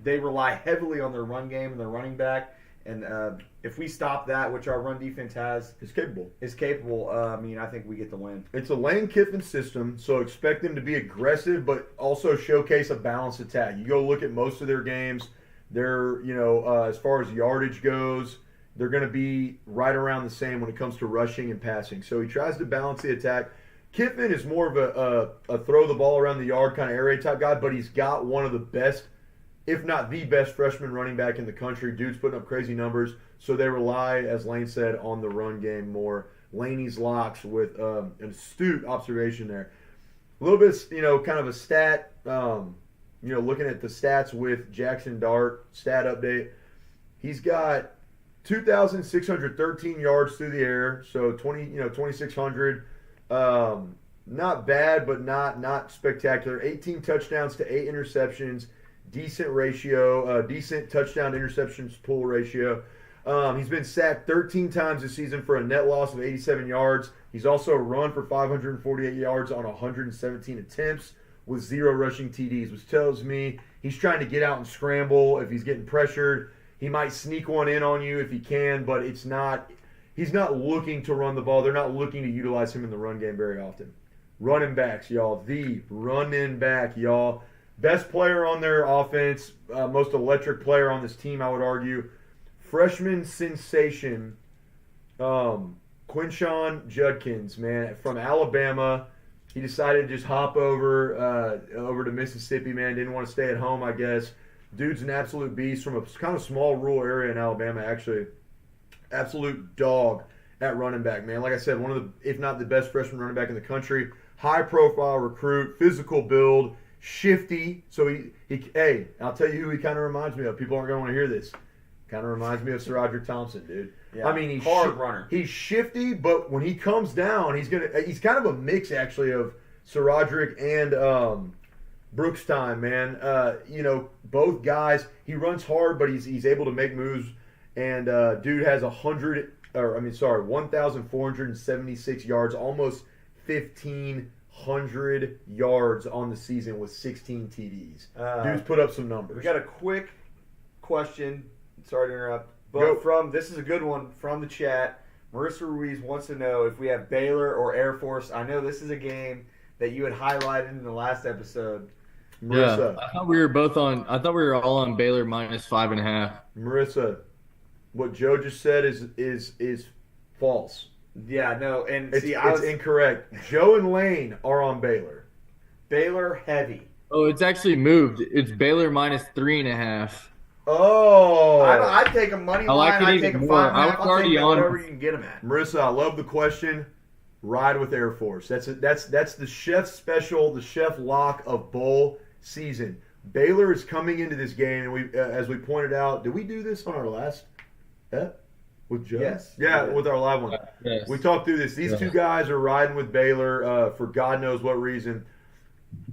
they rely heavily on their run game and their running back. And if we stop that, which our run defense is capable. I think we get the win. It's a Lane Kiffin system, so expect them to be aggressive, but also showcase a balanced attack. You go look at most of their games; they're, you know, as far as yardage goes, they're going to be right around the same when it comes to rushing and passing. So he tries to balance the attack. Kiffin is more of a throw the ball around the yard kind of air raid type guy, but he's got one of the best, if not the best, freshman running back in the country. Dude's putting up crazy numbers, so they rely, as Lane said, on the run game more. Laney's locks with an astute observation there. A little bit, you know, kind of a stat, looking at the stats with Jackson Dart, stat update. He's got 2,613 yards through the air, so 2,600. Not bad, but not spectacular. 18 touchdowns to 8 interceptions. Decent ratio, decent touchdown interceptions pull ratio. He's been sacked 13 times this season for a net loss of 87 yards. He's also run for 548 yards on 117 attempts with 0 rushing TDs, which tells me he's trying to get out and scramble. If he's getting pressured, he might sneak one in on you if he can, but he's not looking to run the ball. They're not looking to utilize him in the run game very often. Running backs, y'all. The running back, y'all. Best player on their offense, most electric player on this team, I would argue. Freshman sensation, Quinshon Judkins, man, from Alabama. He decided to just hop over to Mississippi, man. Didn't want to stay at home, I guess. Dude's an absolute beast from a kind of small rural area in Alabama, actually. Absolute dog at running back, man. Like I said, one of the, if not the best freshman running back in the country. High-profile recruit, physical build, shifty. So hey, I'll tell you who he kind of reminds me of. People aren't going to want to hear this. Kind of reminds me of Sir Roderick Thompson, dude. Yeah, I mean, he's hard runner. He's shifty, but when he comes down, he's kind of a mix actually of Sir Roderick and Brooks time, man. Both guys. He runs hard, but he's able to make moves. And dude has 1,476 yards, almost 1,500 yards on the season with 16 TDs. Dude's put up some numbers. We got a quick question. Sorry to interrupt. But this is a good one from the chat. Marissa Ruiz wants to know if we have Baylor or Air Force. I know this is a game that you had highlighted in the last episode. Marissa. Yeah, I thought we were all on Baylor -5.5. Marissa, what Joe just said is false. Yeah, no, and it's incorrect. Joe and Lane are on Baylor. Baylor heavy. Oh, it's actually moved. It's Baylor -3.5. Oh, I'd take a money line. I'd take a 5.5. I was already on whatever you can get them at. Marissa, I love the question. Ride with Air Force. That's the chef's special, the chef lock of bowl season. Baylor is coming into this game, and we, as we pointed out, did we do this on our last? With Joe? Yes. Yeah, with our live one. Yes. We talked through this. These two guys are riding with Baylor for God knows what reason.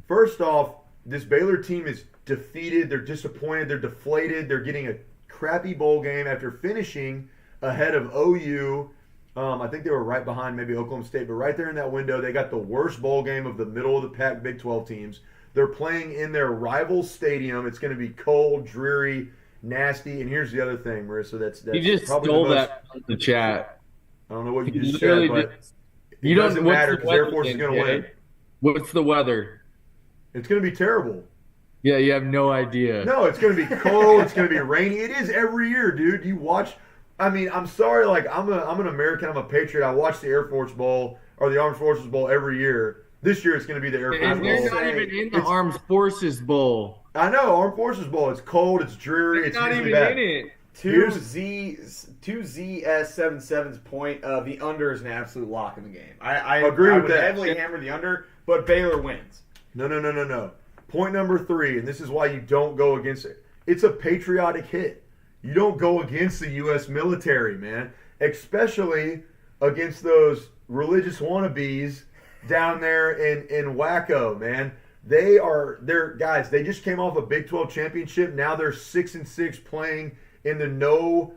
First off, this Baylor team is defeated. They're disappointed. They're deflated. They're getting a crappy bowl game after finishing ahead of OU. I think they were right behind maybe Oklahoma State, but right there in that window, they got the worst bowl game of the middle of the pack Big 12 teams. They're playing in their rival stadium. It's going to be cold, dreary, nasty. And here's the other thing, Marissa. That's You just probably stole the most, that from the chat. I don't know what you You just literally said, but You it don't doesn't what's matter the because Air weather Force is then, going to Jay? win. What's the weather? It's going to be terrible. Yeah, you have no idea. No, it's going to be cold. It's going to be rainy. It is every year, dude. You watch. I mean, I'm sorry. Like I'm an American. I'm a patriot. I watch the Air Force Bowl or the Armed Forces Bowl every year. This year it's going to be the Air Force And they're Bowl. not even in the Armed Forces Bowl. I know Armed Forces Bowl. It's cold. It's dreary. They're It's not usually even bad. in it. To ZS77's point, the under is an absolute lock in the game. I Agree with would that. heavily hammer the under, but Baylor wins. No. Point number 3, and this is why you don't go against it. It's a patriotic hit. You don't go against the U.S. military, man, especially against those religious wannabes down there in Waco, man. They're guys. They just came off a Big 12 championship. Now they're 6-6 playing in the no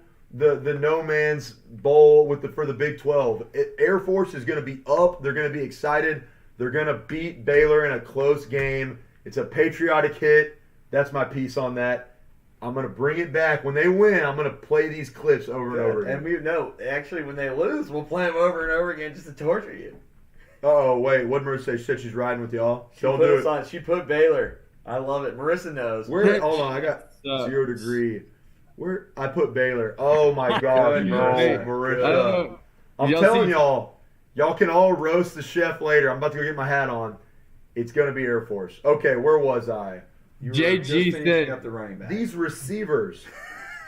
man's bowl for the Big 12. Air Force is going to be up. They're going to be excited. They're going to beat Baylor in a close game. It's a patriotic hit. That's my piece on that. I'm going to bring it back. When they win, I'm going to play these clips over and over again. Actually, when they lose, we'll play them over and over again just to torture you. Oh, wait. What did Marissa say? She said she's riding with y'all? She Don't put do us it. on. She put Baylor. I love it. Marissa knows. Hold on. I got 0 degree. I put Baylor. Oh, my gosh. No, Hey, Marissa. I don't know. I'm Y'all telling see- y'all can all roast the chef later. I'm about to go get my hat on. It's going to be Air Force. Okay, where was I? You were JG just finishing said- up the running back. These receivers.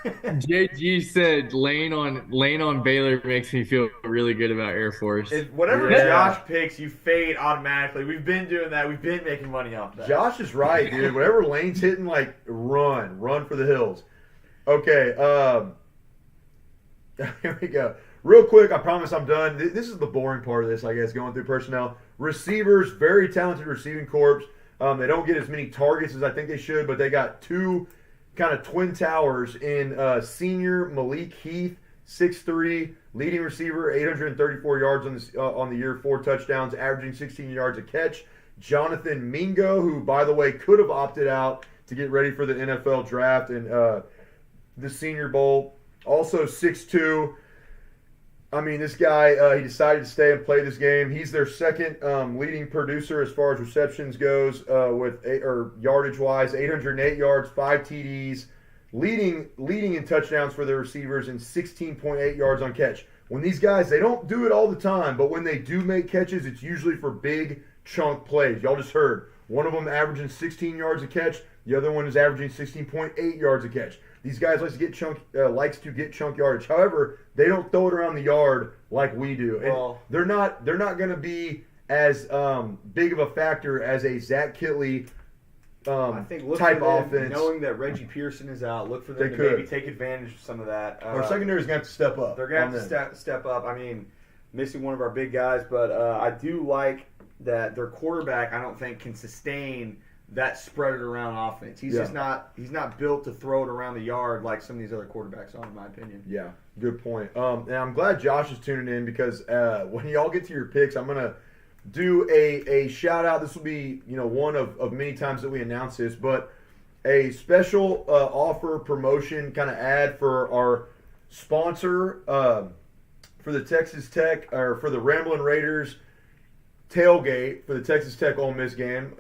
JG said laying on Baylor makes me feel really good about Air Force. Whatever Yeah. Josh picks, you fade automatically. We've been doing that. We've been making money off that. Josh is right, dude. Whatever Lane's hitting, like, run for the hills. Okay, here we go. Real quick, I promise I'm done. This is the boring part of this, I guess, going through personnel. Receivers, very talented receiving corps. They don't get as many targets as I think they should, but they got 2 kind of twin towers in senior Malik Heath, 6'3", leading receiver, 834 yards on the year, 4 touchdowns, averaging 16 yards a catch. Jonathan Mingo, who, by the way, could have opted out to get ready for the NFL draft and the Senior Bowl. Also 6'2". I mean, this guy, he decided to stay and play this game. He's their second leading producer as far as receptions goes, yardage-wise, 808 yards, 5 TDs, leading in touchdowns for their receivers and 16.8 yards on catch. When these guys, they don't do it all the time, but when they do make catches, it's usually for big chunk plays. Y'all just heard. One of them averaging 16 yards a catch. The other one is averaging 16.8 yards a catch. These guys likes to get chunk yardage. However, they don't throw it around the yard like we do. And Well, they're not going to be as big of a factor as a Zach Kitley I think look type for them, offense. knowing that Reggie Pearson is out, look for them They to could. maybe take advantage of some of that. Our secondary is going to have to step up. They're going on to have them. to step up. I mean, missing one of our big guys, but I do like that their quarterback, I don't think, can sustain that spread it around offense. He's just not built to throw it around the yard like some of these other quarterbacks are, in my opinion. Yeah, good point. And I'm glad Josh is tuning in because when y'all get to your picks, I'm gonna do a shout out. This will be one of many times that we announce this, but a special offer promotion kind of ad for our sponsor for the Texas Tech or for the Ramblin Raiders tailgate for the Texas Tech Ole Miss game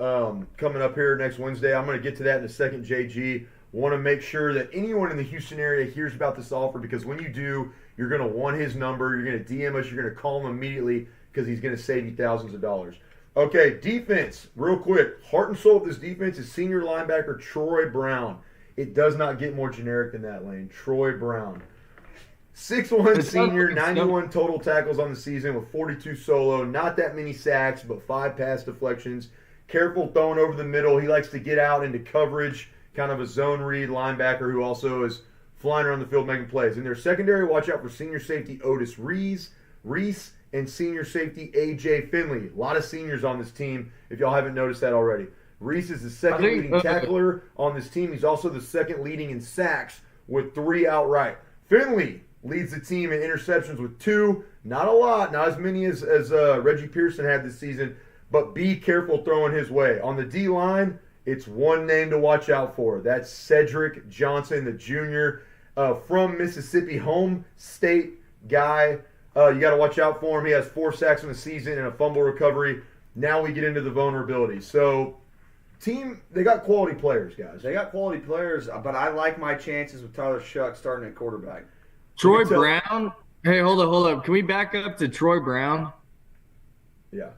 coming up here next Wednesday. I'm going to get to that in a second, JG. Want to make sure that anyone in the Houston area hears about this offer because when you do, you're going to want his number. You're going to DM us. You're going to call him immediately because he's going to save you thousands of dollars. Okay, defense, real quick. Heart and soul of this defense is senior linebacker Troy Brown. It does not get more generic than that, Lane. Troy Brown. 6'1" senior, 91 total tackles on the season with 42 solo. Not that many sacks, but 5 pass deflections. Careful throwing over the middle. He likes to get out into coverage, kind of a zone read linebacker who also is flying around the field making plays. In their secondary, watch out for senior safety Otis Reese, and senior safety A.J. Finley. A lot of seniors on this team, if y'all haven't noticed that already. Reese is the second leading tackler on this team. He's also the second leading in sacks with 3 outright. Finley leads the team in interceptions with 2. Not a lot, not as many as Reggie Pearson had this season, but be careful throwing his way. On the D-line, it's one name to watch out for. That's Cedric Johnson, the junior from Mississippi, home state guy. You got to watch out for him. He has 4 sacks in the season and a fumble recovery. Now we get into the vulnerability. So, team, they got quality players, guys. They got quality players, but I like my chances with Tyler Shuck starting at quarterback. Troy Brown. Hey, hold up. Can we back up to Troy Brown? Yeah.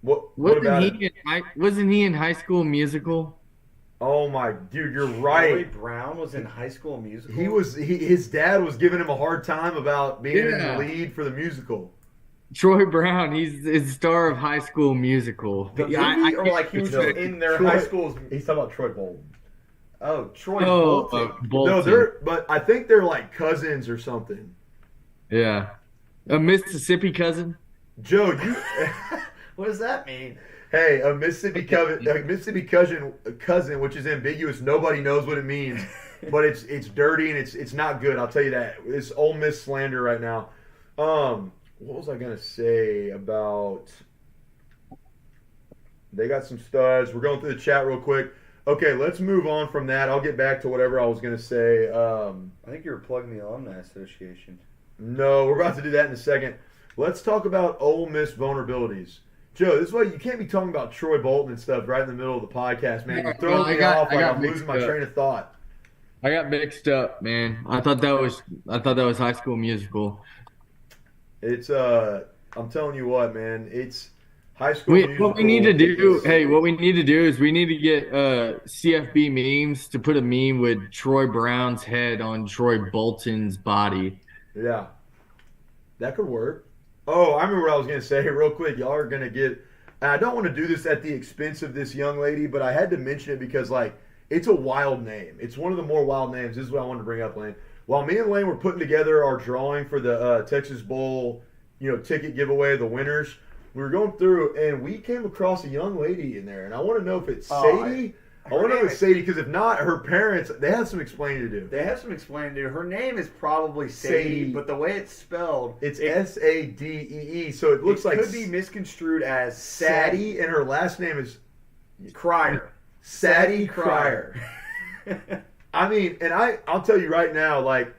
What about it? Wasn't he in High School Musical? Oh my, dude, you're right. Troy Brown was in High School Musical. His dad was giving him a hard time about being in the lead for the musical. Troy Brown, he's the star of High School Musical. The movie, or like he was just in their high schools. He's talking about Troy Bolton. Oh, Troy Bolton. Bolton. No, but I think they're like cousins or something. Yeah, a Mississippi cousin. Joe, you. What does that mean? Hey, a Mississippi cousin, which is ambiguous. Nobody knows what it means, but it's dirty and it's not good. I'll tell you that. It's Ole Miss slander right now. What was I gonna say about? They got some studs. We're going through the chat real quick. Okay, let's move on from that. I'll get back to whatever I was gonna say. I think you were plugging the Alumni Association. No, we're about to do that in a second. Let's talk about Ole Miss vulnerabilities. Joe, this is why you can't be talking about Troy Bolton and stuff right in the middle of the podcast, man. You're throwing me off like I'm losing my train of thought. I got mixed up, man. I thought that was High School Musical. It's I'm telling you what, man. It's High School Musical. What we need to do is we need to get CFB memes to put a meme with Troy Brown's head on Troy Bolton's body. Yeah, that could work. Oh, I remember what I was going to say real quick. Y'all are going to get – I don't want to do this at the expense of this young lady, but I had to mention it because, like, it's a wild name. It's one of the more wild names. This is what I wanted to bring up, Lane. While me and Lane were putting together our drawing for the Texas Bowl, ticket giveaway, the winners, we were going through, and we came across a young lady in there. And I want to know if it's Sadie. I want to know if it's Sadie because if not, her parents, they have some explaining to do. Her name is probably Sadie, but the way it's spelled, it's Sadee. So it looks like could be misconstrued as Sadie, and her last name is Cryer. Sadie Cryer. I mean, and I'll tell you right now, like,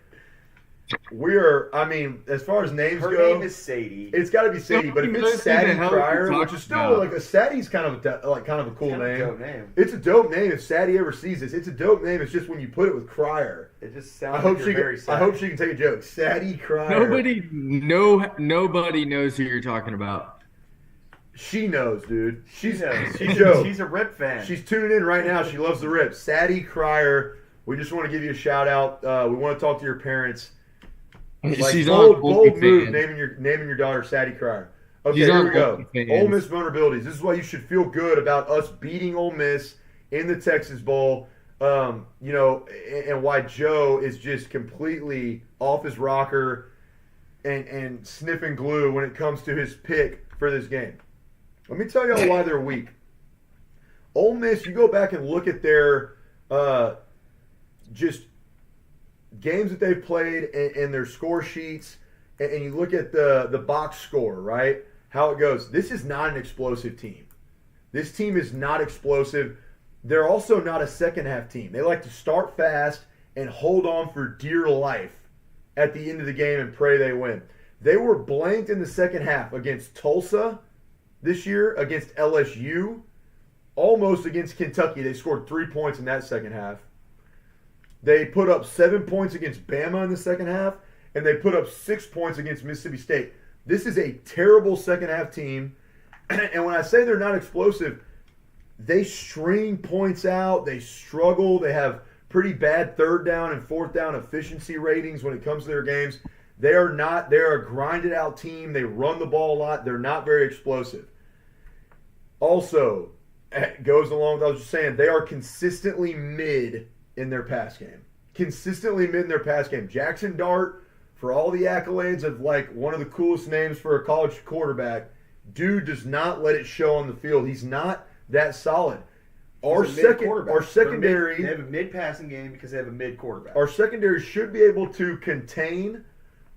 as far as names go, her name is Sadie. It's got to be Sadie, but if it's Sadie Cryer, which is still like a Sadie's kind of a cool name. Dope name. It's a dope name. If Sadie ever sees this, it's a dope name. It's just when you put it with Cryer, it just sounds. I hope she can take a joke. Sadie Cryer. Nobody knows who you're talking about. She knows, dude. She's a RIP fan. She's tuning in right now. She loves the RIP. Sadie Cryer. We just want to give you a shout out. We want to talk to your parents. Like, she's bold move naming your daughter Sadie Cryer. Okay, here we go. Ole Miss vulnerabilities. This is why you should feel good about us beating Ole Miss in the Texas Bowl. And why Joe is just completely off his rocker and sniffing glue when it comes to his pick for this game. Let me tell y'all why they're weak. Ole Miss, you go back and look at their just games that they've played and their score sheets, and you look at the box score, right? How it goes. This is not an explosive team. This team is not explosive. They're also not a second half team. They like to start fast and hold on for dear life at the end of the game and pray they win. They were blanked in the second half against Tulsa this year, against LSU, almost against Kentucky. They scored 3 points in that second half. They put up 7 points against Bama in the second half, and they put up 6 points against Mississippi State. This is a terrible second half team. And when I say they're not explosive, they string points out. They struggle. They have pretty bad third down and fourth down efficiency ratings when it comes to their games. They're a grinded out team. They run the ball a lot. They're not very explosive. Also, it goes along with what I was just saying, they are consistently mid in their pass game. consistently mid in their pass game. Jackson Dart, for all the accolades of like one of the coolest names for a college quarterback, dude does not let it show on the field. He's not that solid. Our secondary, they have a mid passing game because they have a mid quarterback. Our secondary should be able to contain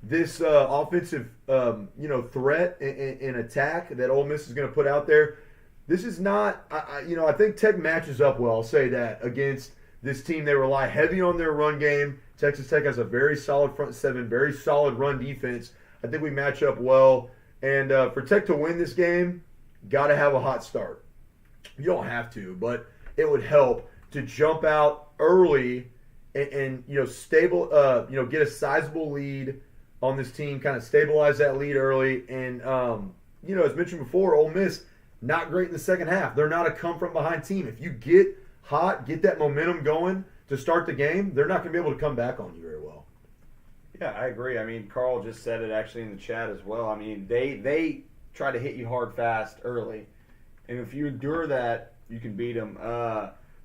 this offensive, threat and attack that Ole Miss is going to put out there. This is not, I think Tech matches up well. I'll say that against this team. They rely heavy on their run game. Texas Tech has a very solid front seven, very solid run defense. I think we match up well. And for Tech to win this game, got to have a hot start. You don't have to, but it would help to jump out early and stable, get a sizable lead on this team, kind of stabilize that lead early. And, as mentioned before, Ole Miss, not great in the second half. They're not a come-from-behind team. If you get hot, get that momentum going to start the game, they're not going to be able to come back on you very well. Yeah, I agree. I mean, Carl just said it actually in the chat as well. I mean, they try to hit you hard fast early. And if you endure that, you can beat them.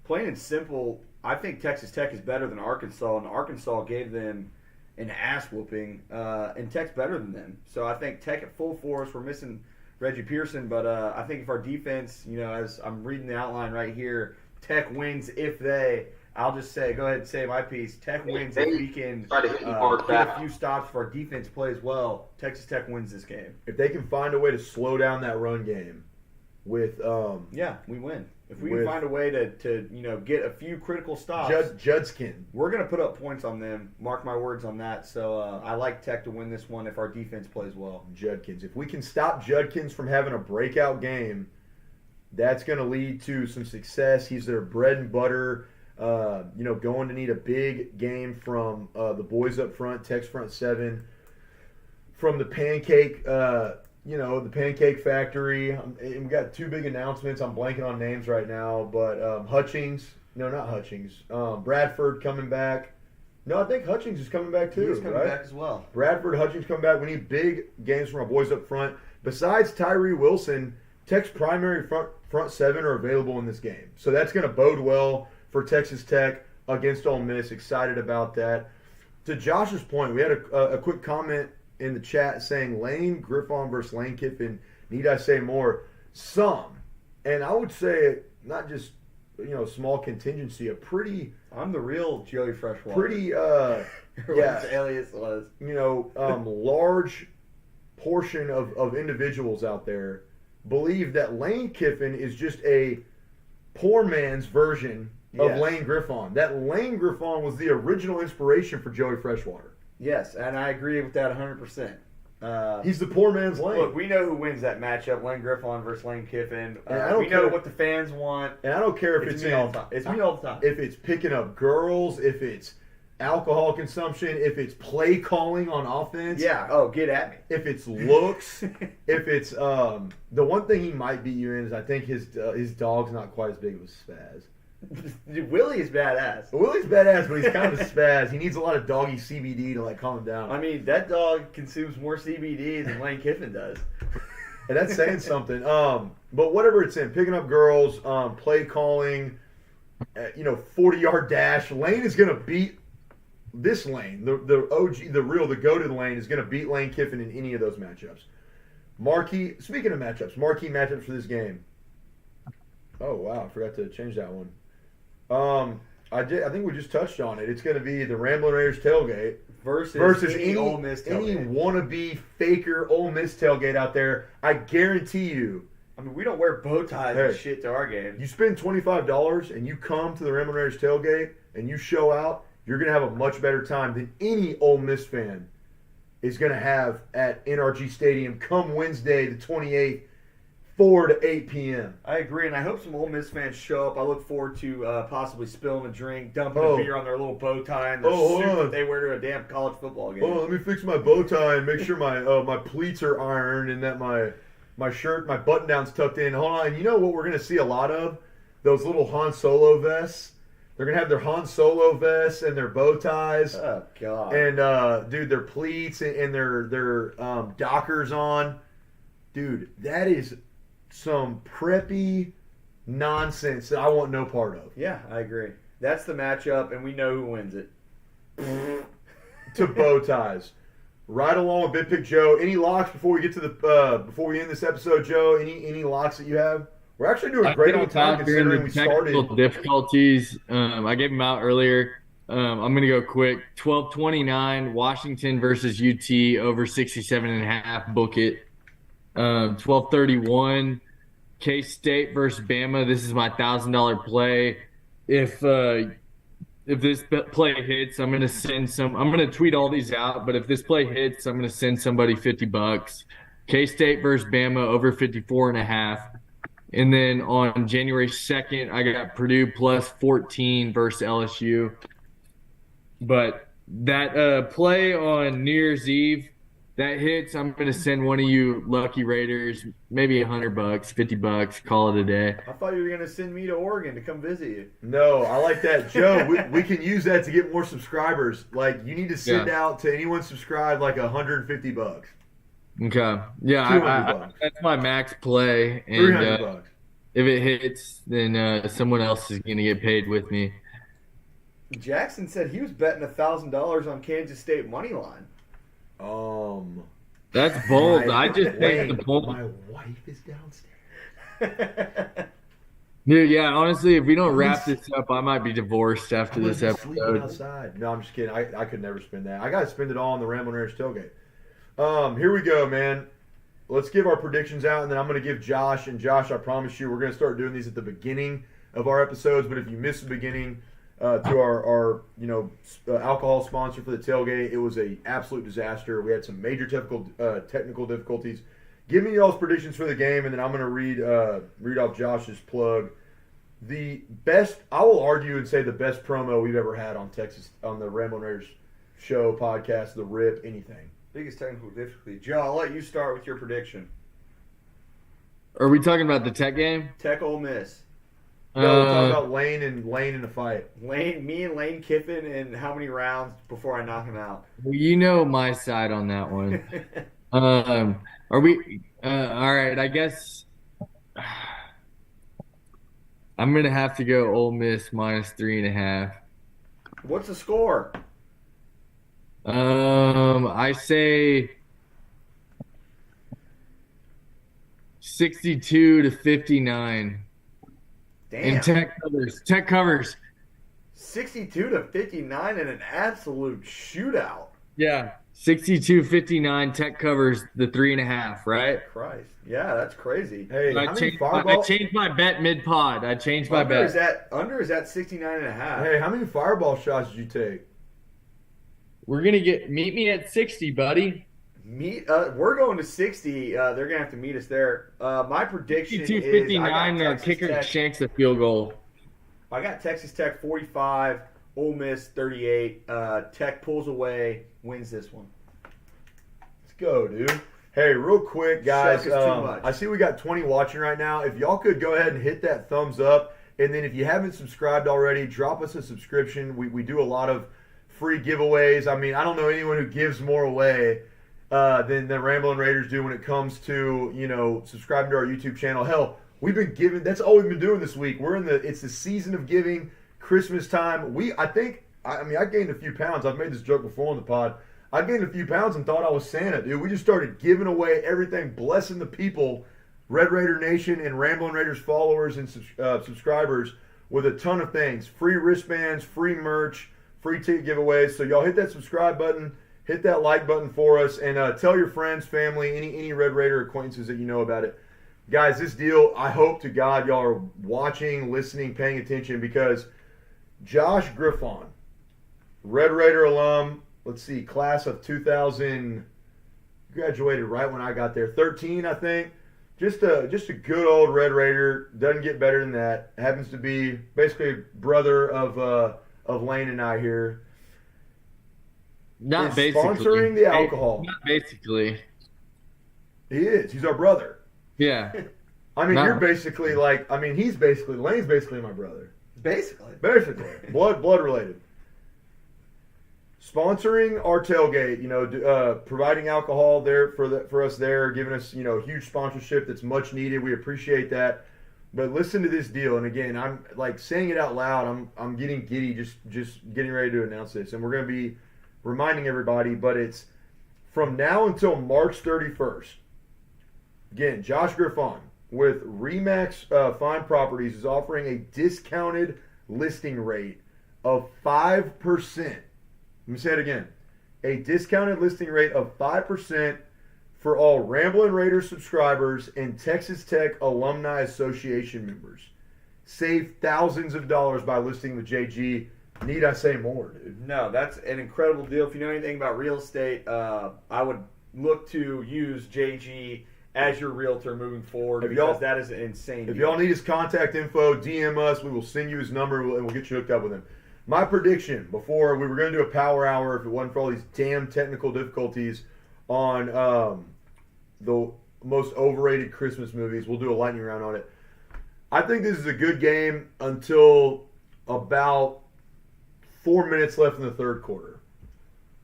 Plain and simple, I think Texas Tech is better than Arkansas, and Arkansas gave them an ass whooping, and Tech's better than them. So I think Tech at full force. We're missing Reggie Pearson, but I think if our defense, as I'm reading the outline right here, Tech wins if they. I'll just say, go ahead and say my piece. Tech wins if we can get a few stops if our defense plays well. Texas Tech wins this game. If they can find a way to slow down that run game with we win. If we can find a way to get a few critical stops, Judkin, we're going to put up points on them. Mark my words on that. So I like Tech to win this one if our defense plays well. Judkins. If we can stop Judkins from having a breakout game, that's going to lead to some success. He's their bread and butter. Going to need a big game from the boys up front, Tech's front seven, from the pancake. The Pancake Factory. And we got two big announcements. I'm blanking on names right now, but Hutchings. No, not Hutchings. Bradford coming back. No, I think Hutchings is coming back too. He's coming back as well. Bradford, Hutchings coming back. We need big games from our boys up front. Besides Tyree Wilson, Tech's primary front seven are available in this game. So that's going to bode well for Texas Tech against Ole Miss. Excited about that. To Josh's point, we had a quick comment in the chat saying Lane Griffon versus Lane Kiffin. Need I say more? Some. And I would say not just, small contingency, a pretty... I'm the real Joey Freshwater. Pretty, alias was. Large portion of individuals out there believe that Lane Kiffin is just a poor man's version of Lane Griffon. That Lane Griffon was the original inspiration for Joey Freshwater. Yes, and I agree with that 100%. He's the poor man's Lane. Look, we know who wins that matchup, Lane Griffon versus Lane Kiffin. We know what the fans want. And I don't care if it's me all the time. It's me all the time. If it's picking up girls, if it's alcohol consumption, if it's play calling on offense. Yeah, get at me. If it's looks, if it's the one thing he might beat you in is I think his dog's not quite as big of a spaz. Dude, Willie is badass. Willie's badass, but he's kind of a spaz. He needs a lot of doggy CBD to calm him down. I mean, that dog consumes more CBD than Lane Kiffin does. And that's saying something. But whatever it's in, picking up girls, play calling, 40-yard dash. Lane is going to beat this Lane. The OG, the goated Lane is going to beat Lane Kiffin in any of those matchups. Speaking of matchups, marquee matchups for this game. Oh, wow. I forgot to change that one. I think we just touched on it. It's going to be the Ramblin Raiders tailgate versus any Ole Miss tailgate. Any wannabe faker Ole Miss tailgate out there. I guarantee you. I mean, we don't wear bow ties and shit to our games. You spend $25 and you come to the Ramblin Raiders tailgate and you show out, you're going to have a much better time than any Ole Miss fan is going to have at NRG Stadium come Wednesday the 28th. 4 to 8 p.m. I agree, and I hope some Ole Miss fans show up. I look forward to possibly spilling a drink, dumping a beer on their little bow tie and their suit that they wear to a damn college football game. Let me fix my bow tie and make sure my pleats are ironed and that my shirt, my button down's tucked in. Hold on, you know what we're going to see a lot of? Those little Han Solo vests. They're going to have their Han Solo vests and their bow ties. Oh, God. And, dude, their pleats and their Dockers on. Dude, that is some preppy nonsense that I want no part of. Yeah, I agree. That's the matchup, and we know who wins it. to bow ties. Right along with Big Pick Joe. Any locks before we get to the before we end this episode, Joe? Any locks that you have? We're actually doing great on time considering we started. Difficulties. I gave them out earlier. I'm gonna go quick. 12:29 Washington versus UT over 67.5. Book it. 12:31 K-State versus Bama. This is my $1,000 play. If this play hits, I'm gonna send some. I'm gonna tweet all these out. But if this play hits, I'm gonna send somebody $50. K-State versus Bama over 54.5. And then on January 2nd, I got Purdue plus 14 versus LSU. But that play on New Year's Eve, that hits, I'm going to send one of you lucky Raiders, maybe $100, $50, call it a day. I thought you were going to send me to Oregon to come visit you. No, I like that. Joe, we can use that to get more subscribers. Like, you need to send out to anyone subscribed like $150. Okay. Yeah, that's my max play. And $300. If it hits, then someone else is going to get paid with me. Jackson said he was betting $1,000 on Kansas State money line. That's bold. I just think the bold. My wife is downstairs. Dude, yeah, honestly, if we don't wrap this up, I might be divorced after this episode. Outside. No, I'm just kidding. I could never spend that. I got to spend it all on the Ramblin Raiders tailgate. Here we go, man. Let's give our predictions out, and then I'm going to give Josh. And Josh, I promise you, we're going to start doing these at the beginning of our episodes. But if you missed the beginning to our alcohol sponsor for the tailgate, it was an absolute disaster. We had some major technical difficulties. Give me y'all's predictions for the game, and then I'm going to read off Josh's plug. The best, I will argue and say the best promo we've ever had on the Ramblin Raiders show, podcast, the RIP, anything. Biggest technical difficulty. Joe, I'll let you start with your prediction. Are we talking about the Tech game? Tech Ole Miss. No, we're talking about Lane in the fight. Me and Lane Kiffin, and how many rounds before I knock him out? Well, you know my side on that one. Are we? All right, I guess I'm gonna have to go Ole Miss minus 3.5. What's the score? I say 62-59. Damn. And Tech covers. 62-59 in an absolute shootout. Yeah, 62-59. Tech covers the 3.5. Right? Christ, yeah, that's crazy. Hey, I changed my bet mid pod. I changed my bet. Is that 69.5? Hey, how many fireball shots did you take? We're gonna meet me at 60, buddy. We're going to 60. They're gonna have to meet us there. My prediction is 59. Kicker shanks the field goal. I got Texas Tech 45, Ole Miss 38. Tech pulls away, wins this one. Let's go, dude. Hey, real quick, guys. Too much. I see we got 20 watching right now. If y'all could go ahead and hit that thumbs up, and then if you haven't subscribed already, drop us a subscription. We do a lot of free giveaways. I mean, I don't know anyone who gives more away than the Ramblin Raiders do when it comes to, subscribing to our YouTube channel. Hell, we've been giving, that's all we've been doing this week. It's the season of giving, Christmas time. I gained a few pounds. I've made this joke before on the pod. I gained a few pounds and thought I was Santa, dude. We just started giving away everything, blessing the people, Red Raider Nation and Ramblin Raiders followers and subscribers with a ton of things. Free wristbands, free merch, free ticket giveaways. So y'all hit that subscribe button, hit that like button for us, and tell your friends, family, any Red Raider acquaintances that you know about it. Guys, this deal, I hope to God y'all are watching, listening, paying attention, because Josh Griffon, Red Raider alum, let's see, class of 2000, graduated right when I got there, 13, I think. Just a good old Red Raider. Doesn't get better than that. Happens to be basically brother of Lane and I here. Not basically. Sponsoring the alcohol. Not basically. He is. He's our brother. Yeah. I mean, you're basically Lane's basically my brother. Basically. Blood related. Sponsoring our tailgate, providing alcohol there for us there, giving us, huge sponsorship that's much needed. We appreciate that. But listen to this deal, and again, I'm like saying it out loud. I'm getting giddy just getting ready to announce this, and we're going to be reminding everybody. But it's from now until March 31st. Again, Josh Griffon with Remax Fine Properties is offering a discounted listing rate of 5%. Let me say it again. A discounted listing rate of 5% for all Ramblin Raiders subscribers and Texas Tech Alumni Association members. Save thousands of dollars by listing with JG. Need I say more, dude? No, that's an incredible deal. If you know anything about real estate, I would look to use JG as your realtor moving forward because that is an insane deal. If y'all need his contact info, DM us. We will send you his number and we'll get you hooked up with him. My prediction before we were going to do a power hour if it wasn't for all these damn technical difficulties on the most overrated Christmas movies. We'll do a lightning round on it. I think this is a good game until about 4 minutes left in the third quarter.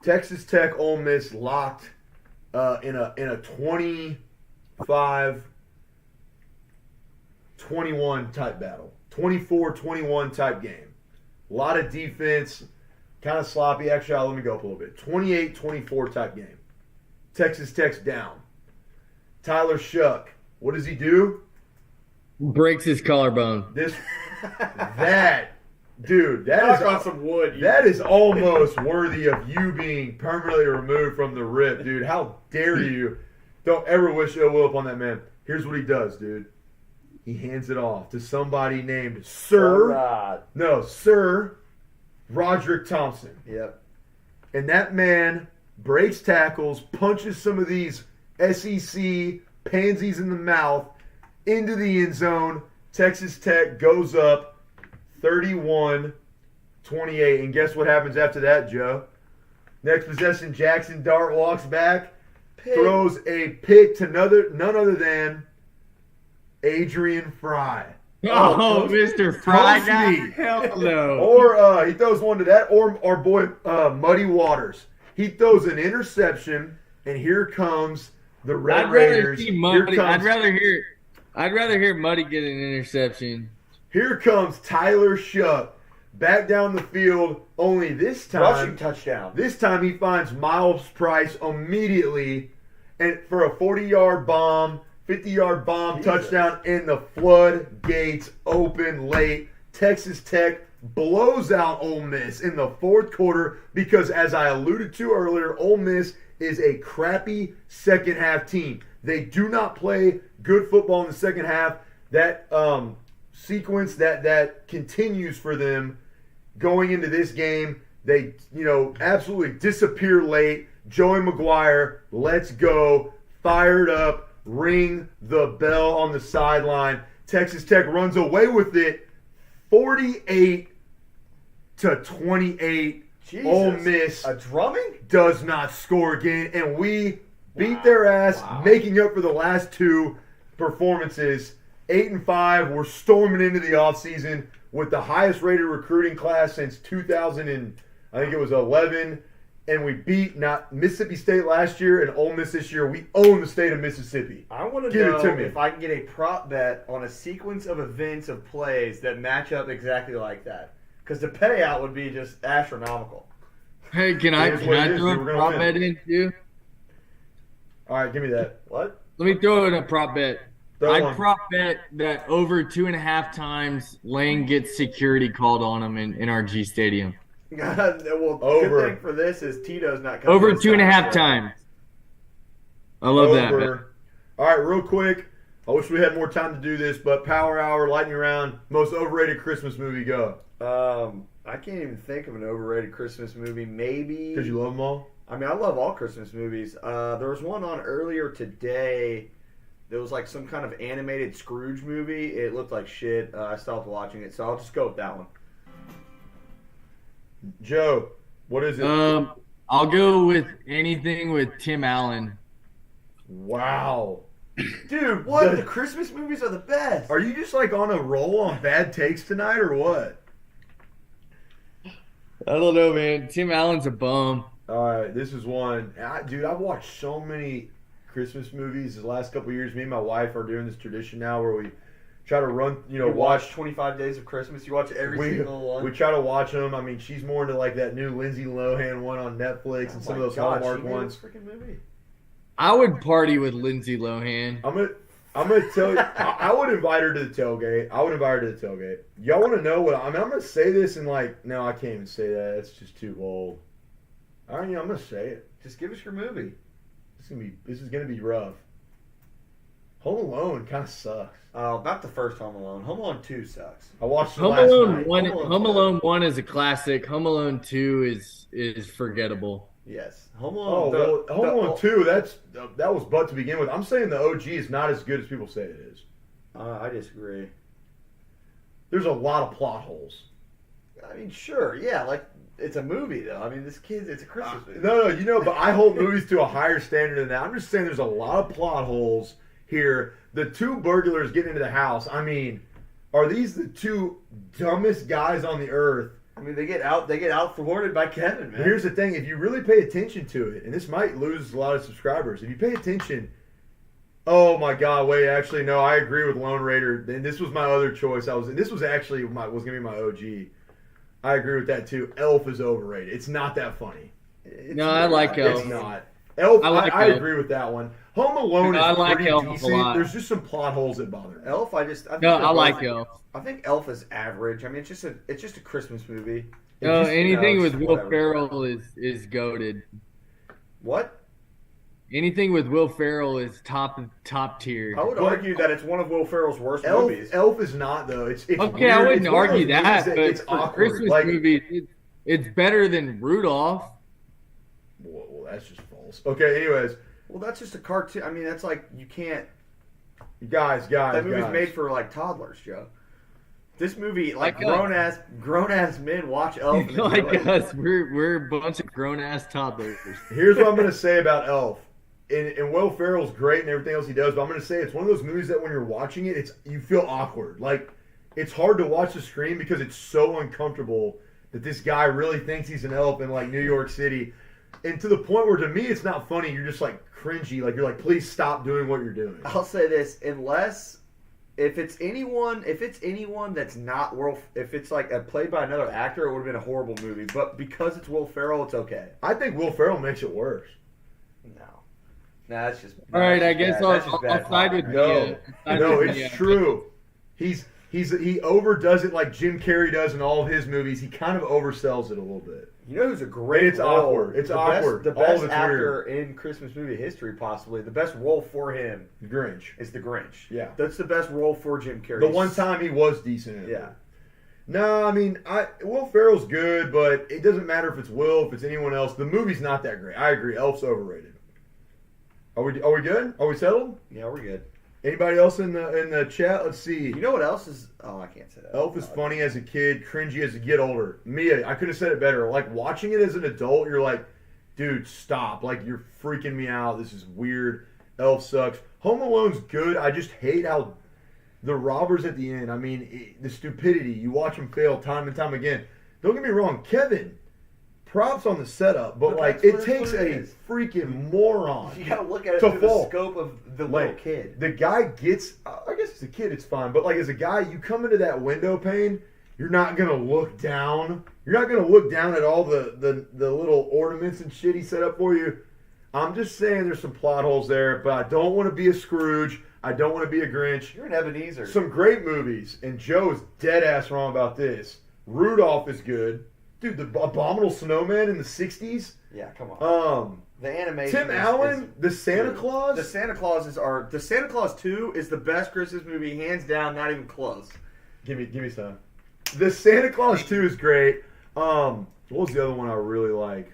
Texas Tech Ole Miss locked in a 25-21 type battle. 24-21 type game. A lot of defense, kind of sloppy. Actually, let me go up a little bit. 28-24 type game. Texas Tech's down. Tyler Shuck, what does he do? Breaks his collarbone. Dude, Knock on some wood. That is almost worthy of you being permanently removed from the RIP, dude. How dare you? Don't ever wish ill will upon that man. Here's what he does, dude. He hands it off to somebody named Sir Roderick Thompson. Yep. And that man breaks tackles, punches some of these SEC pansies in the mouth into the end zone. Texas Tech goes up 31-28. And guess what happens after that, Joe? Next possession, Jackson Dart walks back, throws a pick to none other than Adrian Fry. Oh, Mr. Fry guy? Toast me. Hell no. Or he throws one to that, or our boy Muddy Waters. He throws an interception, and here comes the Red Raiders. I'd rather hear Muddy get an interception. Here comes Tyler Shuck back down the field. Only this time, Rushing touchdown. This time he finds Miles Price immediately, and for a 40-yard bomb. 50-yard bomb, touchdown, and the floodgates open late. Texas Tech blows out Ole Miss in the fourth quarter because, as I alluded to earlier, Ole Miss is a crappy second-half team. They do not play good football in the second half. That sequence that continues for them going into this game. They, absolutely disappear late. Joey McGuire, let's go, fired up. Ring the bell on the sideline. Texas Tech runs away with it 48-28. Jesus. Ole Miss A drumming? does not score again, and we beat their ass, making up for the last two performances. 8-5. We're storming into the offseason with the highest rated recruiting class since 2011. And we beat Mississippi State last year and Ole Miss this year. We own the state of Mississippi. I want to know if I can get a prop bet on a sequence of events of plays that match up exactly like that. Because the payout would be just astronomical. Hey, can I throw a prop bet in too? All right, give me that. What? Let me throw in a prop bet. Throw one. I'd prop bet that over 2.5 times Lane gets security called on him in NRG Stadium. Well, Over. good thing for this is Tito's not coming. Over this 2.5 time, so- times. I love that. bet. All right, real quick. I wish we had more time to do this, but Power Hour, lightning round, most overrated Christmas movie, go. I can't even think of an overrated Christmas movie. Maybe Because you love them all? I mean, I love all Christmas movies. There was one on earlier today. There was like some kind of animated Scrooge movie. It looked like shit. I stopped watching it, so I'll just go with that one. Joe, what is it? I'll go with anything with Tim Allen. Wow. Dude, what? The Christmas movies are the best. Are you just like on a roll on bad takes tonight or what? I don't know, man. Tim Allen's a bum. All right, this is one. Dude, I've watched so many Christmas movies the last couple of years. Me and my wife are doing this tradition now where we try to run, You watch. watch 25 Days of Christmas. You watch every single one. We try to watch them. I mean, she's more into like that new Lindsay Lohan one on Netflix and some of those Hallmark ones. Freaking movie. I would party with Lindsay Lohan. I'm gonna tell you. I would invite her to the tailgate. Y'all want to know what? I'm gonna say this and no, I can't even say that. It's just too old. All right, I'm gonna say it. Just give us your movie. This is gonna be rough. Home Alone kind of sucks. Oh, not the first Home Alone. Home Alone 2 sucks. I watched it Home last Alone night. 1. Home Alone 1 is a classic. Home Alone 2 is forgettable. Yes. Home Alone. Home Alone 2. That was butt to begin with. I'm saying the OG is not as good as people say it is. I disagree. There's a lot of plot holes. I mean, sure, yeah, it's a movie though. I mean, it's a Christmas movie. No, but I hold movies to a higher standard than that. I'm just saying there's a lot of plot holes here. The two burglars getting into the house. I mean, are these the two dumbest guys on the earth? I mean, they get out-thwarted by Kevin, man. Here's the thing: if you really pay attention to it, and this might lose a lot of subscribers, if you pay attention. Oh my God! Wait, actually, no. I agree with Lone Raider, and this was my other choice. This was actually was going to be my OG. I agree with that too. Elf is overrated. It's not that funny. I like Elf. It's not. Elf. I Elf. agree with that one. Home Alone I is like pretty Elf a decent. lot. There's just some plot holes that bother me. Elf, I like Elf. I think Elf is average. I mean, it's just a Christmas movie. No, anything with Will whatever. Ferrell is goated. What? Anything with Will Ferrell is top tier. I would argue that it's one of Will Ferrell's worst movies. Elf is not though. It's Okay, weird. I wouldn't It's one of argue those that, movies but it's for awkward. Christmas movies, it's better than Rudolph. Well, that's just false. Okay, anyways, Well, that's just a cartoon. I mean, that's you can't. guys. That movie's made for toddlers, Joe. This movie, Like grown ass men watch Elf. And Like enjoy it. us, we're a bunch of grown ass toddlers. Here's what I'm gonna say about Elf. And Will Ferrell's great and everything else he does, but I'm gonna say it's one of those movies that when you're watching it, you feel awkward. It's hard to watch the screen because it's so uncomfortable that this guy really thinks he's an elf in New York City, and to the point where to me it's not funny. You're just cringy. You're please stop doing what you're doing. I'll say this: if it's anyone that's not if it's played by another actor, it would have been a horrible movie. But because it's Will Ferrell, it's okay. I think Will Ferrell makes it worse. No, that's just. All right, I guess I'll bad side with No, Mia. it's true. He overdoes it like Jim Carrey does in all of his movies. He kind of oversells it a little bit. You know who's a great? It's role? awkward. It's awkward. The All of best it's actor in Christmas movie history, possibly the best role for him The Grinch. is the Grinch. Yeah. That's the best role for Jim Carrey. The one time he was decent in it. Yeah. No, I mean, Will Ferrell's good, but it doesn't matter if it's Will, if it's anyone else. The movie's not that great. I agree. Elf's overrated. Are we good? Are we settled? Yeah, we're good. Anybody else in the chat? Let's see. You know what else is? Oh, I can't say that. Elf is funny as a kid, cringy as you get older. Mia, I could have said it better. Watching it as an adult, you're like, dude, stop. You're freaking me out. This is weird. Elf sucks. Home Alone's good. I just hate how the robbers at the end, I mean, the stupidity. You watch them fail time and time again. Don't get me wrong, Kevin, props on the setup, but it takes a freaking moron. You gotta look at it to through fall. the scope of the little kid. The guy gets, I guess it's a kid, it's fine, but as a guy, you come into that window pane, you're not gonna look down. You're not gonna look down at all the little ornaments and shit he set up for you. I'm just saying there's some plot holes there, but I don't want to be a Scrooge. I don't want to be a Grinch. You're an Ebenezer. Some great movies, and Joe is dead ass wrong about this. Rudolph is good. Dude, the Abominable Snowman in the 60s. Yeah, come on. The animation. Tim Allen, the Santa Claus. The Santa Claus 2 is the best Christmas movie, hands down, not even close. Give me some. The Santa Claus 2 is great. What was the other one I really like?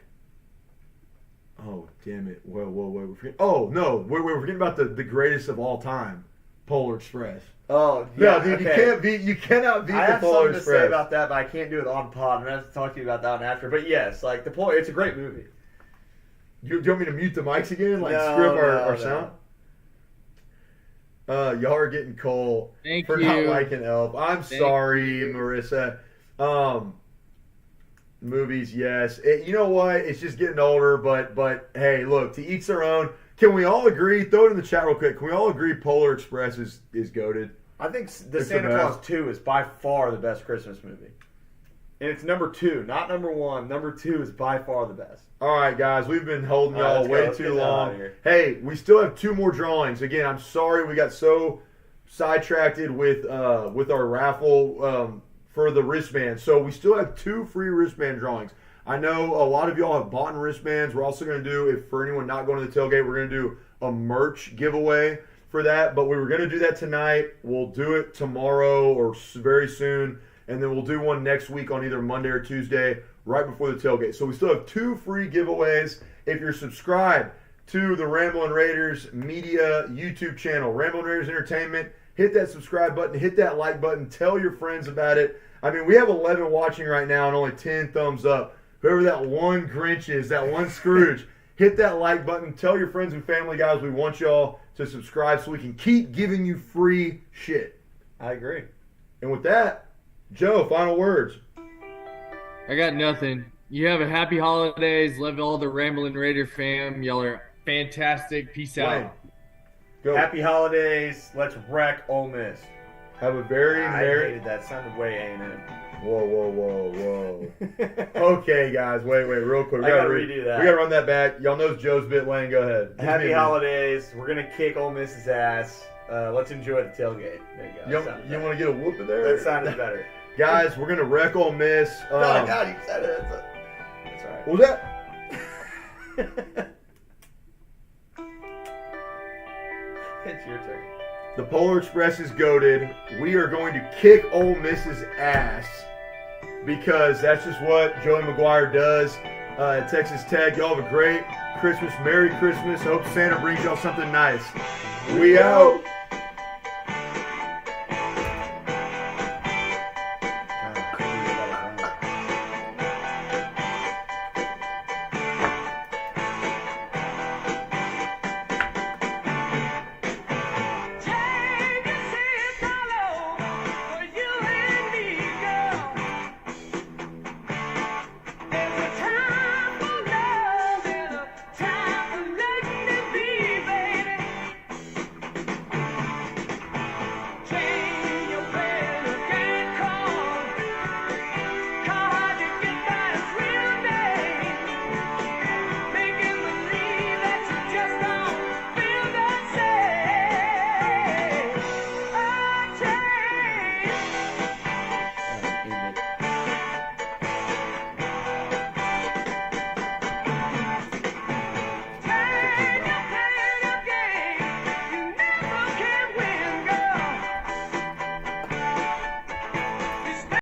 Oh, damn it. Whoa, we're forgetting. Oh, no. We're forgetting about the greatest of all time, Polar Express. Oh, yeah. No, dude, okay. you cannot beat I the have Polar something Express. to say about that, but I can't do it on pod. I'm going to have to talk to you about that one after. But yes, it's a great movie. Do you want me to mute the mics again? No, Screw up our no. sound? Y'all are getting cold Thank for you. not liking Elf. I'm sorry, Marissa. Movies, yes. You know what? It's just getting older, but hey, look, to each their own. Can we all agree? Throw it in the chat real quick. Can we all agree Polar Express is goated? I think the It's Santa the Claus best. 2 is by far the best Christmas movie. And it's number 2, not number 1. Number 2 is by far the best. All right, guys, we've been holding All right, y'all let's go. way Let's too get the hell long. outta here. Hey, we still have 2 more drawings. Again, I'm sorry we got so sidetracked with our raffle for the wristband. So we still have 2 free wristband drawings. I know a lot of y'all have bought wristbands. We're also going to do, if for anyone not going to the tailgate, we're going to do a merch giveaway for that. But we were going to do that tonight. We'll do it tomorrow or very soon. And then we'll do one next week on either Monday or Tuesday, right before the tailgate. So we still have 2 free giveaways. If you're subscribed to the Ramblin Raiders Media YouTube channel, Ramblin Raiders Entertainment, hit that subscribe button, hit that like button, tell your friends about it. I mean, we have 11 watching right now and only 10 thumbs up. Whoever that one Grinch is, that one Scrooge, hit that like button, tell your friends and family, guys. We want y'all to subscribe so we can keep giving you free shit. I agree. And with that, Joe, final words. I got nothing. You have a happy holidays. Love all the Ramblin' Raider fam. Y'all are fantastic. Peace Wayne, out. go. Happy holidays. Let's wreck Ole Miss. Have a very I merry. hated that. Sounded way A&M. Whoa. Okay, guys, wait, real quick. I gotta redo that. We gotta run that back. Y'all know it's Joe's bit. Lane, go ahead. Happy holidays. We're going to kick Ole Miss's ass. Let's enjoy the tailgate. There you go. You want to get a whooping there? That sounded better. Guys, we're gonna wreck Ole Miss. Oh, God, you said it. That's all right. What was that? It's your turn. The Polar Express is goated. We are going to kick Ole Miss's ass because that's just what Joey McGuire does at Texas Tech. Y'all have a great Christmas. Merry Christmas. Hope Santa brings y'all something nice. We out.